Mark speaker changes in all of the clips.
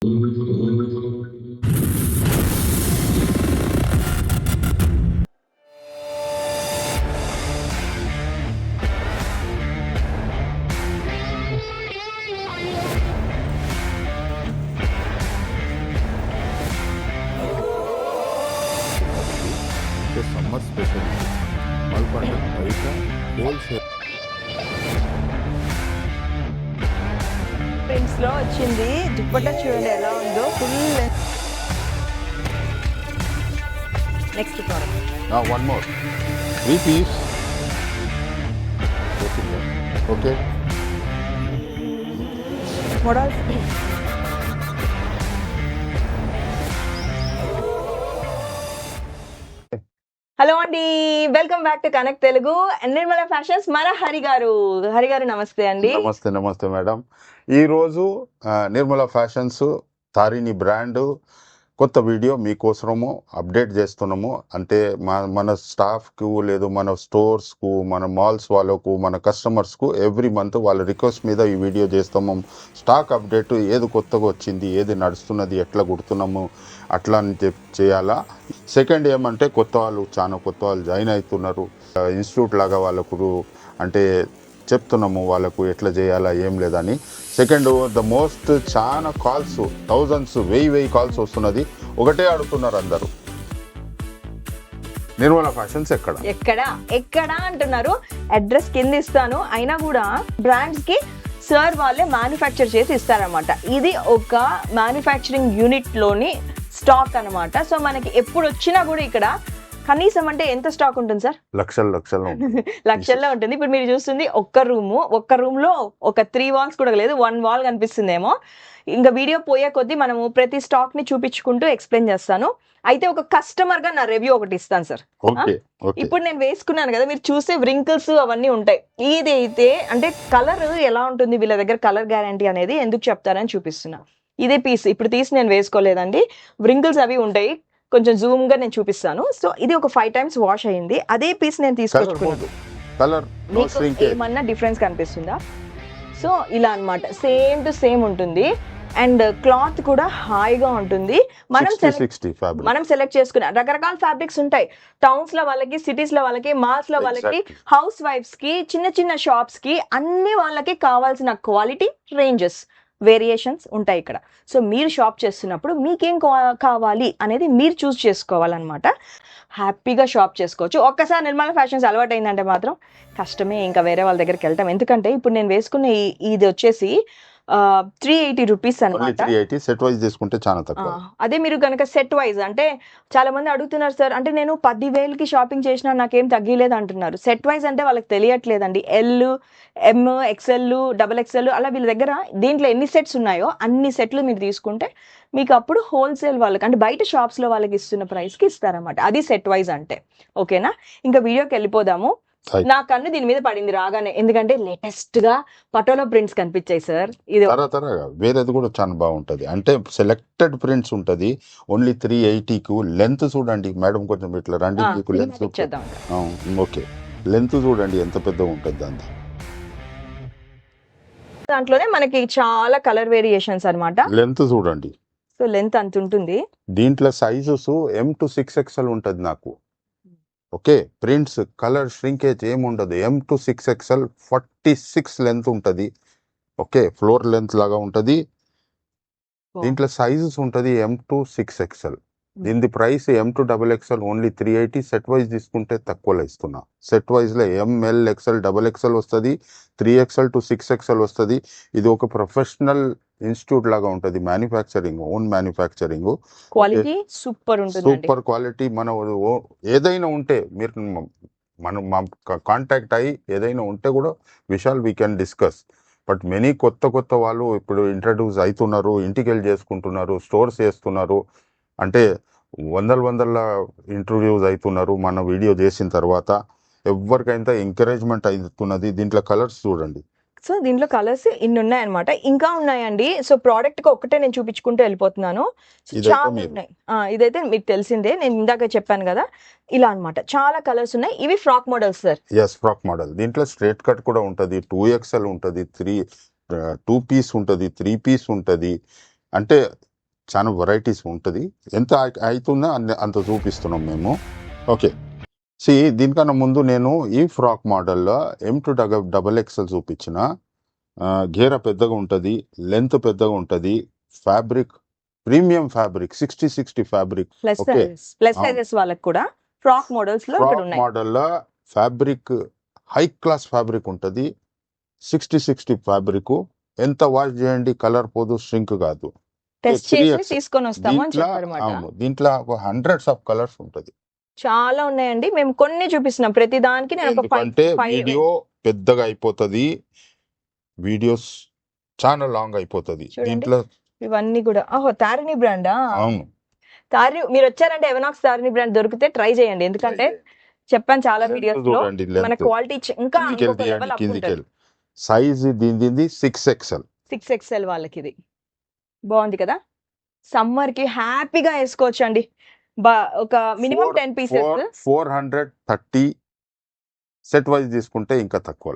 Speaker 1: Summer special మల్పండ బయట wholesale
Speaker 2: prints లో వచ్చింది. దుప్పట్టా చూడండి ఎలా ఉందో, full. Next product
Speaker 1: one more 3 piece. Okay
Speaker 2: models. Hello అండి, welcome back to connect Telugu and Nirmala fashions. మన హరి గారు నమస్తే అండి.
Speaker 1: నమస్తే మేడం. ఈరోజు నిర్మల ఫ్యాషన్స్ తారిణి బ్రాండ్ కొత్త వీడియో మీకోసము అప్డేట్ చేస్తున్నాము. అంటే మన స్టాఫ్కు లేదు మన స్టోర్స్కు మన మాల్స్ వాళ్ళకు మన కస్టమర్స్కు ఎవ్రీ మంత్ వాళ్ళ రిక్వెస్ట్ మీద ఈ వీడియో చేస్తాము. స్టాక్ అప్డేట్ ఏది కొత్తగా వచ్చింది, ఏది నడుస్తున్నది, ఎట్లా కుడుతున్నాము అట్లా అని చేయాలా. సెకండ్ ఏమంటే చాలా కొత్త వాళ్ళు జాయిన్ అవుతున్నారు. ఇన్స్టిట్యూట్ లాగా వాళ్ళకు అంటే చెప్తున్నాము వాళ్ళకు ఎట్లా చేయాలా ఏం లేదని. సెకండ్ ద మోస్ట్ చాలా కాల్స్, థౌజండ్స్, 1000 కాల్స్ వస్తున్నది. ఒకటే అడుగుతున్నారు అందరూ, నిర్మల ఫ్యాషన్స్
Speaker 2: ఎక్కడ అంటున్నారు. అడ్రస్ కింద ఇస్తాను. అయినా కూడా బ్రాండ్స్ కి సార్ వాళ్ళే మ్యానుఫ్యాక్చర్ చేసి ఇస్తారనమాట. ఇది ఒక మ్యానుఫ్యాక్చరింగ్ యూనిట్ లోని స్టాక్ అనమాట. సో మనకి ఎప్పుడు వచ్చినా కూడా ఇక్కడ కనీసం అంటే ఎంత స్టాక్ ఉంటుంది సార్? లక్షల్లో ఉంటుంది. ఇప్పుడు మీరు చూస్తుంది ఒక్క రూమ్ లో ఒక 3 వాల్స్ కూడా లేదు, 1 వాల్ కనిపిస్తుందేమో. ఇంకా వీడియో పోయే కొద్దీ మనము ప్రతి స్టాక్ ని చూపించుకుంటూ ఎక్స్ప్లెయిన్ చేస్తాను. అయితే ఒక కస్టమర్ గా నా రివ్యూ ఒకటి ఇస్తాను సార్. ఇప్పుడు నేను వేసుకున్నాను కదా, మీరు చూస్తే వ్రింకిల్స్ అవన్నీ ఉంటాయి. ఇదైతే అంటే కలర్ ఎలా ఉంటుంది వీళ్ళ దగ్గర, కలర్ గ్యారంటీ అనేది ఎందుకు చెప్తారని చూపిస్తున్నా. ఇదే పీస్ ఇప్పుడు తీసి నేను వేసుకోలేదండి. వ్రింకిల్స్ అవి ఉంటాయి, కొంచెం జూమ్ గా నేను చూపిస్తాను. సో ఇది ఒక 5 టైమ్స్ వాష్ అయింది. అదే పీస్ నేను తీసుకొచ్చుకున్నాను. ఏమన్నా డిఫరెన్స్ కనిపిస్తుందా? సో ఇలా అన్నమాట, సేమ్ టు సేమ్ ఉంటుంది. అండ్ క్లాత్ కూడా హాయిగా ఉంటుంది. మనం సెలెక్ట్ చేసుకున్న రకరకాల ఫ్యాబ్రిక్స్ ఉంటాయి. టౌన్స్ లో వాళ్ళకి, సిటీస్ లో వాళ్ళకి, మాల్స్ లో వాళ్ళకి, హౌస్ వైఫ్స్ కి, చిన్న షాప్స్ కి, అన్ని వాళ్ళకి కావాల్సిన క్వాలిటీ రేంజెస్ వేరియేషన్స్ ఉంటాయి ఇక్కడ. సో మీరు షాప్ చేస్తున్నప్పుడు మీకేం కావాలి అనేది మీరు చూస్ చేసుకోవాలన్నమాట. హ్యాపీగా షాప్ చేసుకోవచ్చు. ఒక్కసారి నిర్మల ఫ్యాషన్స్ అలవాటు అయిందంటే మాత్రం కష్టమే ఇంకా వేరే వాళ్ళ దగ్గరికి వెళ్తాం. ఎందుకంటే ఇప్పుడు నేను వేసుకున్న ఇది వచ్చేసి 380 రూపీస్ అనమాట.
Speaker 1: సెట్ వైజ్ తీసుకుంటే చాలా తక్కువ.
Speaker 2: అదే మీరు కనుక సెట్ వైజ్ అంటే చాలా మంది అడుగుతున్నారు సార్, అంటే నేను 10,000కి షాపింగ్ చేసినా నాకేం తగ్గలేదు అంటున్నారు. సెట్ వైజ్ అంటే వాళ్ళకి తెలియట్లేదండి. ఎల్, ఎం, ఎక్స్ఎల్, XXL అలా వీళ్ళ దగ్గర దీంట్లో ఎన్ని సెట్స్ ఉన్నాయో అన్ని సెట్లు మీరు తీసుకుంటే మీకు అప్పుడు హోల్సేల్ వాళ్ళకి అంటే బయట షాప్స్ లో వాళ్ళకి ఇస్తున్న ప్రైస్ కి ఇస్తారన్నమాట. అది సెట్ వైజ్ అంటే. ఓకేనా, ఇంకా వీడియోకి వెళ్ళిపోదాము. నా కన్ను దీని మీద పడింది రాగానే, ఎందుకంటే లేటెస్ట్ గా పటోలా ప్రింట్స్ కనిపించాయి సార్. ఇది
Speaker 1: వేరేది కూడా చాలా బాగుంటది. అంటే సెలెక్టెడ్ ప్రింట్స్ ఉంటది. ఓన్లీ 380 కు లెంత్ చూడండి మేడం, కొంచెం ఇట్లా రండి. ఓకే, లెంత్ చూడండి ఎంత పెద్దగా ఉంటుంది.
Speaker 2: దాంట్లోనే మనకి చాలా కలర్ వేరియేషన్స్ అన్నమాట.
Speaker 1: లెంత్ చూడండి.
Speaker 2: సో లెంత్ అంత ఉంటుంది.
Speaker 1: దీంట్లో సైజెస్ M to 6XL ఉంటది నాకు. ఓకే, ప్రింట్స్ కలర్ ష్రింకేజ్ ఏముండదు. M to 6XL 46 లెంత్ ఉంటుంది. ఓకే, ఫ్లోర్ లెంత్ లాగా ఉంటుంది. దీంట్లో సైజెస్ ఉంటుంది M to 6XL. దీని price M to XXL only 380. Set wise తీసుకుంటే తక్కువలో ఇస్తున్నా. సెట్ వైజ్ లో ML, XL, XXL వస్తుంది. 3XL to 6XL వస్తుంది. ఇది ఒక ప్రొఫెషనల్ ఇన్స్టిట్యూట్ లాగా ఉంటుంది. Manufacturing, own manufacturing,
Speaker 2: quality super ఉంటుంది.
Speaker 1: Super quality. మన ఏదైనా ఉంటే మీరు మనం కాంటాక్ట్ అయ్యి ఏదైనా ఉంటే కూడా విషయాలు we can discuss. But many కొత్త వాళ్ళు ఇప్పుడు ఇంట్రడ్యూస్ అవుతున్నారు, ఇంటికి వెళ్ళి చేసుకుంటున్నారు, స్టోర్స్ చేస్తున్నారు. అంటే వందల ఇంటర్వ్యూస్ అవుతున్నారు మన వీడియో చేసిన తర్వాత. ఎవరికైనా ఎంకరేజ్మెంట్ అవుతున్నది. దీంట్లో కలర్స్ చూడండి.
Speaker 2: సో దీంట్లో కలర్స్ ఇన్ని ఉన్నాయన్నమాట, ఇంకా ఉన్నాయండి. సో ప్రోడక్ట్ కి ఒక్కటే నేను చూపించుకుంటూ వెళ్ళిపోతున్నాను. చాలా ఉన్నాయి. ఇదైతే మీకు తెలిసిందే, నేను ఇందాక చెప్పాను కదా, ఇలా అన్నమాట. చాలా కలర్స్ ఉన్నాయి. ఇవి frock models sir.
Speaker 1: Frock model. దీంట్లో స్ట్రేట్ కట్ కూడా ఉంటది, 2XL ఉంటది, 2 పీస్ ఉంటది, 3 పీస్ ఉంటది. అంటే చాలా వెరైటీస్ ఉంటుంది. ఎంత అవుతుందో అంత చూపిస్తున్నాం మేము. ఓకే, దీనికన్నా ముందు నేను ఈ ఫ్రాక్ మోడల్లో M2XXL చూపించిన. గేర పెద్దగా ఉంటుంది, లెంత్ పెద్దగా ఉంటుంది, fabric premium fabric 60 fabric.
Speaker 2: Plus
Speaker 1: okay,
Speaker 2: plus sizes వాళ్ళకి కూడా ఫ్రాక్ మోడల్స్ లో ఇక్కడ
Speaker 1: ఫ్రాక్
Speaker 2: ఉన్నాయి.
Speaker 1: మోడల్లో ఫ్యాబ్రిక్ హై క్లాస్ ఫ్యాబ్రిక్ ఉంటుంది. 60 ఫ్యాబ్రిక్. ఎంత వాష్ చేయండి కలర్ పోదు, ష్రింక్ కాదు.
Speaker 2: Test
Speaker 1: 3X.
Speaker 2: చేసి తీసుకొని వస్తాము అని
Speaker 1: దీంట్లో
Speaker 2: చెప్పారన్నమాట.
Speaker 1: అవును, దీంట్లో ఒక హండ్రెడ్స్ ఆఫ్ కలర్స్ ఉంటుంది.
Speaker 2: చాలా ఉన్నాయండి, మేము కొన్ని చూపిస్తున్నాం. ప్రతి దానికి నేను ఒక
Speaker 1: ఎందుకంటే
Speaker 2: 5
Speaker 1: వీడియో పెద్దగా అయిపోతుంది, వీడియోస్ చాలా లాంగ్ అయిపోతుంది.
Speaker 2: చూడండి.
Speaker 1: దీంట్లో
Speaker 2: ఇవన్నీ కూడా ఓహో తారిణి బ్రాండా?
Speaker 1: అవును,
Speaker 2: తారిణి మీరు వచ్చారంటే ఎవనాక్స్ తారిణి బ్రాండ్ దొరికితే ట్రై చేయండి. ఎందుకంటే చెప్పాను చాలా వీడియోస్ లో
Speaker 1: చూడండి
Speaker 2: మన
Speaker 1: లెంత్
Speaker 2: క్వాలిటీ ఇంకా ఇంకొక లెవెల్ అప్
Speaker 1: కిందికి
Speaker 2: ఉంటుంది.
Speaker 1: సైజ్ దీనిది 6XL.
Speaker 2: 6XL వాళ్ళకి ఇది బాగుంది కదా. సమ్మర్ కి హ్యాపీగా వేసుకోవచ్చు అండి. ఒక మినిమం 10 పీసెస్.
Speaker 1: 430 సెట్ వైజ్ తీసుకుంటే ఇంకా తక్కువ.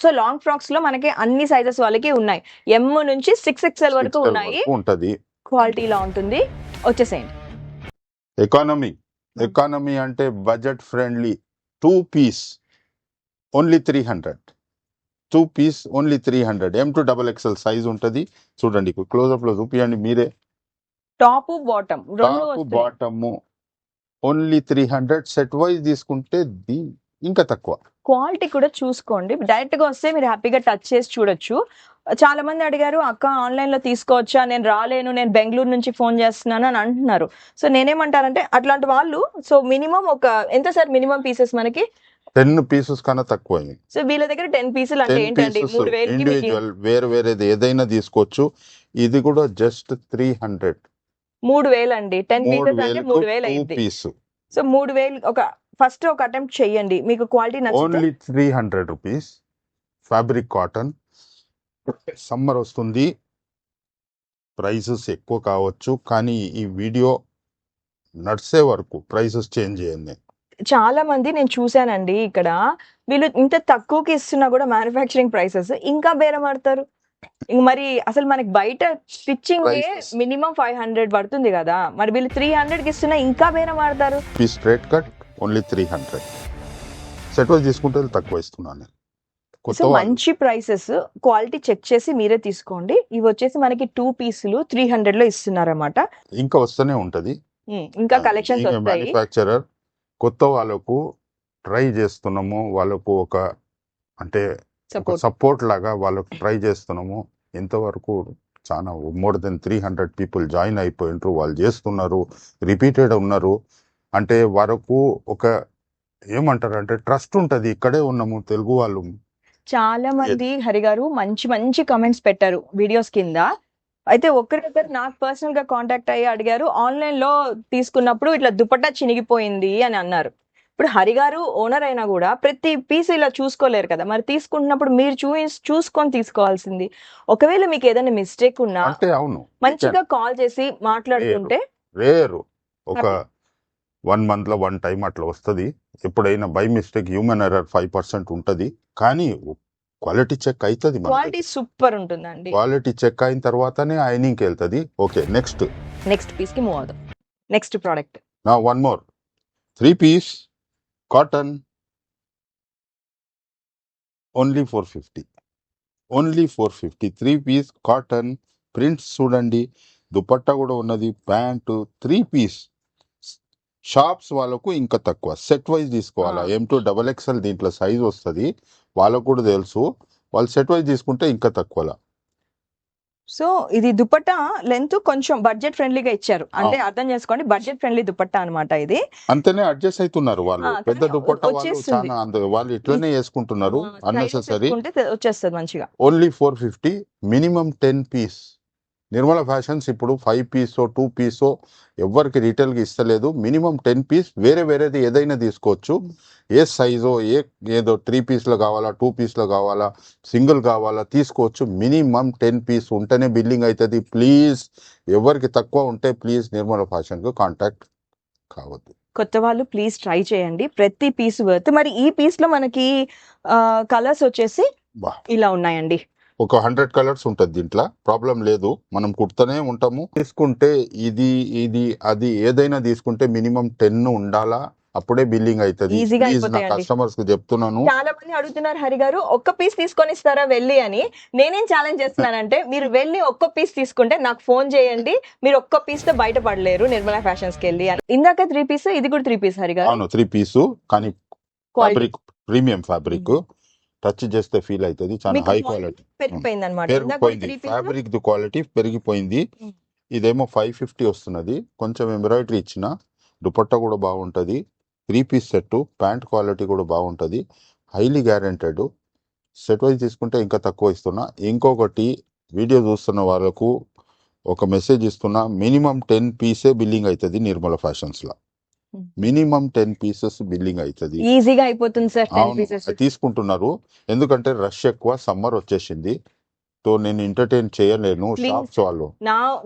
Speaker 2: సో లాంగ్ ఫ్రాక్స్ లో మనకి అన్ని సైజెస్ వాళ్ళకి ఉన్నాయి. M నుంచి 6XL వరకు ఉన్నాయి.
Speaker 1: ఉంటది.
Speaker 2: క్వాలిటీ ఇలా ఉంటుంది. వచ్చేసేయండి.
Speaker 1: ఎకానమీ అంటే budget friendly. 2 piece only 300. 2 piece only 300. M2XXL size ఉంటది. చూడండి, క్లోజ్అప్ లో చూపియండి మీరే.
Speaker 2: టాప్ బాటమ్ రెండు వస్తాయి.
Speaker 1: Bottom only 300. సెట్ వైజ్ తీసుకుంటే ఇంకా తక్కువ.
Speaker 2: క్వాలిటీ కూడా చూసుకోండి. డైరెక్ట్ గా వస్తే మీరు హ్యాపీగా టచ్ చేసి చూడొచ్చు. చాలా మంది అడిగారు, అక్క ఆన్లైన్ లో తీసుకోవచ్చా, నేను రాలేను, నేను బెంగళూరు నుంచి ఫోన్ చేస్తున్నాను అని అంటున్నారు. సో నేనేమంటానంటే అట్లాంటి వాళ్ళు సో మినిమం ఒక ఎంత సార్ మినిమం పీసెస్ మనకి
Speaker 1: 10 పీసెస్ కన్నా తక్కువ.
Speaker 2: సో వీళ్ళ దగ్గర 10 పీసులు అంటే ఏంటండి? 3000
Speaker 1: ఇండివిజువల్ వేరేది ఏదైనా తీసుకోవచ్చు. ఇది కూడా జస్ట్ 300.
Speaker 2: 3000 అండి. 10 పీసెస్ అంటే 3000 అయింది.
Speaker 1: పీస్.
Speaker 2: సో 3000 ఒక ఫస్ట్ ఒక అటెంప్ట్ చెయ్యండి, మీకు క్వాలిటీ నచ్చితే.
Speaker 1: Only 300 rupees. Fabric cotton. Summer వస్తుంది, ప్రైసెస్ ఎక్కువ కావచ్చు, కానీ ఈ వీడియో నడిసే వరకు ప్రైసెస్ చేంజ్ చేయండి.
Speaker 2: చాలా మంది నేను చూశానండి ఇక్కడ, వీళ్ళు ఇంత తక్కువకి ఇస్తున్నా కూడా మ్యానుఫ్యాక్చరింగ్ ప్రైసెస్ ఇంకా బేరం ఆడతారు. మరి అసలు మనకి బయట స్టిచ్చింగ్
Speaker 1: Prices.
Speaker 2: మినిమం 500 పడుతుంది కదా, మరి వీళ్ళు 300 కి ఇస్తున్నా ఇంకా బేరం ఆడతారు.
Speaker 1: Piece straight cut only 300. Set wise తీసుకుంటే తక్కువ ఇస్తున్నాను.
Speaker 2: సో మంచి ప్రైసెస్, క్వాలిటీ చెక్ చేసి మీరే తీసుకోండి. ఇవి వచ్చేసి మనకి 2 పీసులు 300 లో ఇస్తున్నారన్నమాట.
Speaker 1: ఇంకా వస్తూనే ఉంటది.
Speaker 2: ఇంకా కలెక్షన్స్ వస్తాయి.
Speaker 1: మ్యానుఫ్యాక్చరర్ కొత్త వాళ్ళకు ట్రై చేస్తున్నాము. వాళ్ళకు ఒక అంటే సపోర్ట్ లాగా వాళ్ళకు ట్రై చేస్తున్నాము. ఇంతవరకు చాలా మోర్ దెన్ 300 పీపుల్ జాయిన్ అయిపోయినారు. వాళ్ళు చేస్తున్నారు, రిపీటెడ్ ఉన్నారు. అంటే వరకు ఒక ఏమంటారు అంటే ట్రస్ట్ ఉంటది. ఇక్కడే ఉన్నాము తెలుగు వాళ్ళు.
Speaker 2: చాలా మంది హరి గారు మంచి మంచి కమెంట్స్ పెట్టారు వీడియోస్ కింద. అయితే ఒకరిద్దరు నాకు పర్సనల్ గా కాంటాక్ట్ అయ్యి అడిగారు, ఆన్లైన్ లో తీసుకున్నప్పుడు ఇట్లా దుపట్టా చినిగిపోయింది అని అన్నారు. ఇప్పుడు హరి గారు ఓనర్ అయినా కూడా ప్రతి పీస్ ఇలా చూసుకోలేరు కదా, మరి తీసుకుంటున్నప్పుడు మీరు చూసుకొని తీసుకోవాల్సింది. ఒకవేళ మీకు ఏదైనా మిస్టేక్ ఉన్నా
Speaker 1: అంటే అవును,
Speaker 2: మంచిగా కాల్ చేసి మాట్లాడుతుంటే
Speaker 1: రేరు ఒక 1 month లో 1 time అట్లా వస్తుంది. ఎప్పుడైనా బై మిస్టేక్ హ్యూమన్ ఎర్రర్ 5% ఉంటది, కానీ క్వాలిటీ చెక్ అవుతుంది.
Speaker 2: క్వాలిటీ సూపర్ ఉంటుందండి.
Speaker 1: క్వాలిటీ చెక్ అయిన తర్వాతనే ఐనింగ్ కి వెళ్తుంది. ఓకే, నెక్స్ట్
Speaker 2: పీస్ కి మూవ్ అవుదాం. నెక్స్ట్ ప్రోడక్ట్
Speaker 1: నా 1 more 3 piece cotton only 450. 3 piece cotton prints చూడండి. దుపట్టా కూడా ఉన్నది, ప్యాంటు 3 piece. షాప్స్ వాళ్ళకు ఇంకా తక్కువ. సెట్ వైజ్ తీసుకోవాలా. M2XXL దీంట్లో సైజ్ వస్తుంది, వాళ్ళకు కూడా తెలుసు. వాళ్ళు సెట్ వైజ్ తీసుకుంటే ఇంకా తక్కువలా.
Speaker 2: సో ఇది దుపట్టా లెంత్ కొంచెం బడ్జెట్ ఫ్రెండ్లీగా ఇచ్చారు, అంటే అర్థం చేసుకోండి, బడ్జెట్ ఫ్రెండ్లీ దుపట్టా అన్నమాట ఇది.
Speaker 1: అంతేనే అడ్జస్ట్ అవుతున్నారు వాళ్ళు. పెద్ద దుపట్టా వాళ్ళు చాలా వాళ్ళు ఇట్లనే వేసుకుంటున్నారు. అన్నెసెసరీ
Speaker 2: వచ్చేస్తుంది మంచిగా.
Speaker 1: Only 450. Minimum 10 piece. Nirmala fashions ఇప్పుడు 5 piece 2 piece ఎవరికి రీటైల్గా ఇస్తలేదు. Minimum 10 piece. వేరేది ఏదైనా తీసుకోవచ్చు. ఏ సైజో ఏదో 3 piece కావాలా, 2 piece కావాలా, సింగిల్ కావాలా తీసుకోవచ్చు. మినిమం 10 piece ఉంటేనే బిల్లింగ్ అవుతుంది. ప్లీజ్ ఎవరికి తక్కువ ఉంటే ప్లీజ్ నిర్మల ఫ్యాషన్కు కాంటాక్ట్ కావద్దు.
Speaker 2: కొత్త వాళ్ళు ప్లీజ్ ట్రై చేయండి, ప్రతి పీస్ వర్త్. మరి ఈ పీస్ లో మనకి కలర్స్ వచ్చేసి ఇలా ఉన్నాయండి.
Speaker 1: ఒక 100 కలర్స్ ఉంటుంది దీంట్లో, ప్రాబ్లం లేదు, మనం కుడుతూనే ఉంటాము. తీసుకుంటే ఇది అది ఏదైనా తీసుకుంటే మినిమం 10 ఉండాలా, అప్పుడే బిల్లింగ్ అవుతుంది.
Speaker 2: ఈజీగా
Speaker 1: ప్లీజ్ నా
Speaker 2: అయిపోతాయండి.
Speaker 1: కస్టమర్స్ కి చెప్తున్నాను.
Speaker 2: చాలా మంది అడుగుతున్నారు హరి గారు, ఒక్క పీస్ తీసుకొని ఇస్తారా వెళ్ళి అని. నేనేం ఛాలెంజ్ చేస్తున్నానంటే, మీరు వెళ్ళి ఒక్క పీస్ తీసుకుంటే నాకు ఫోన్ చేయండి, మీరు ఒక్క పీస్ తో బయటపడలేరు నిర్మలా ఫ్యాషన్స్ కి వెళ్ళి అని. ఇందాక 3 పీస్, ఇది కూడా 3 పీస్ హరి గారు.
Speaker 1: అవును 3 పీసు, కానీ
Speaker 2: quality
Speaker 1: fabric premium fabric, touch చేస్తే ఫీల్ అవుతుంది, చాలా
Speaker 2: మీకు
Speaker 1: హై
Speaker 2: quality
Speaker 1: క్వాలిటీ.
Speaker 2: పెరిగిపోయింది అనమాట.
Speaker 1: పెరిగిపోయింది, ఫ్యాబ్రిక్ ది క్వాలిటీ పెరిగిపోయింది. ఇదేమో 550 వస్తున్నది, కొంచెం ఎంబ్రాయిడరీ ఇచ్చిన, దుపట్టా కూడా బాగుంటది, 3 పీస్ సెట్, ప్యాంట్ క్వాలిటీ కూడా బాగుంటది, హైలీ గ్యారెంటెడ్. సెట్ వైజ్ తీసుకుంటే ఇంకా తక్కువ ఇస్తున్నా. ఇంకొకటి, వీడియో చూస్తున్న వాళ్ళకు ఒక మెసేజ్ ఇస్తున్నా, మినిమం 10 పీసే బిల్లింగ్ అవుతుంది నిర్మల ఫ్యాషన్స్ లో, మినిమం 10 పీసెస్ బిల్లింగ్ అవుతుంది.
Speaker 2: ఈజీగా అయిపోతుంది సార్ 10
Speaker 1: అవును,
Speaker 2: పీసెస్.
Speaker 1: అది తీసుకుంటున్నారు, ఎందుకంటే రష్ ఎక్కువ, సమ్మర్ వచ్చేసింది, సో నేను ఎంటర్టైన్ చేయలేను
Speaker 2: Please.
Speaker 1: షాప్స్ వాళ్ళు.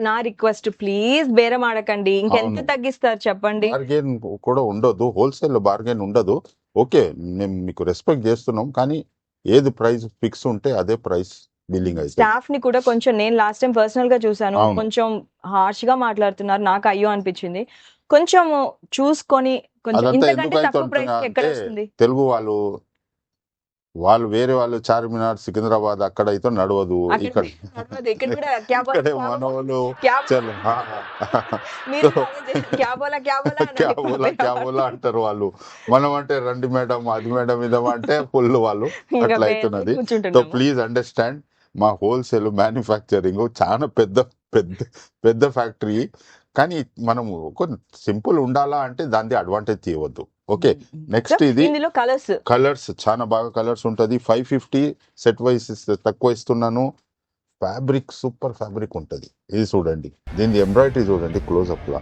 Speaker 2: నా రిక్వెస్ట్, ప్లీజ్ బేరం ఆడకండి. ఇంకెంత
Speaker 1: అవును.
Speaker 2: తగ్గిస్తారు చెప్పండి.
Speaker 1: బార్గెన్ కూడా ఉండదు, హోల్సేల్ లో బార్గెన్ ఉండదు. ఓకే, మేము మీకు రెస్పెక్ట్ చేస్తున్నాం, కానీ ఏది ప్రైస్ ఫిక్స్ ఉంటే అదే ప్రైస్ బిల్లింగ్ అవుతుంది.
Speaker 2: స్టాఫ్ ని కూడా కొంచెం, నేను లాస్ట్ టైం పర్సనల్ గా చూసాను,
Speaker 1: అవును.
Speaker 2: కొంచెం హార్ష్ గా మాట్లాడుతున్నారు, నాకు అయ్యో అనిపించింది. కొంచెం చూసుకొని, కొంచెం
Speaker 1: అదంతా
Speaker 2: ఇంతకంటే
Speaker 1: ఎందుకు
Speaker 2: తక్కువ
Speaker 1: అవుతుంటున్నా
Speaker 2: ప్రైస్ ఎక్కడ
Speaker 1: అంటే,
Speaker 2: వస్తుంది?
Speaker 1: తెలుగు వాళ్ళు వేరే వాళ్ళు చార్మినార్, సికింద్రాబాద్ అక్కడ అయితే నడవదు,
Speaker 2: అక్కడ
Speaker 1: ఇక్కడ
Speaker 2: నడవదు. ఇక్కడ కూడా క్యా బోలా,
Speaker 1: ఇక్కడే
Speaker 2: క్యా
Speaker 1: మన
Speaker 2: బోలా,
Speaker 1: వాళ్ళు
Speaker 2: క్యా
Speaker 1: చలో
Speaker 2: మీరు అలాగే చేశారు. క్యా బోలా, క్యా బోలా అనాలి.
Speaker 1: క్యా బోలా అంటారు వాళ్ళు. మనం అంటే రండి మేడం, అది మేడం, ఇదమంటే ఫుల్ వాళ్ళు
Speaker 2: ఇంకా
Speaker 1: అట్లా
Speaker 2: మేము
Speaker 1: అవుతున్నది. సో
Speaker 2: కూర్చుంటున్నాము.
Speaker 1: ప్లీజ్ అండర్స్టాండ్, మా హోల్సేల్ మ్యానుఫ్యాక్చరింగ్ చాలా పెద్ద పెద్ద పెద్ద ఫ్యాక్టరీ, కానీ మనము ఒక సింపుల్ ఉండాలా అంటే దాని అడ్వాంటేజ్ తీయవద్దు. ఓకే, నెక్స్ట్ ఇది
Speaker 2: ఇందులో కలర్స్
Speaker 1: కలర్స్ చాలా బాగా కలర్స్ ఉంటది. 550 సెట్ వైస్ తక్కువ ఇస్తున్నాను. ఫ్యాబ్రిక్ సూపర్ ఫ్యాబ్రిక్ ఉంటది. ఇది చూడండి, దీని ఎంబ్రాయిడరీ చూడండి క్లోజ్అప్ లా,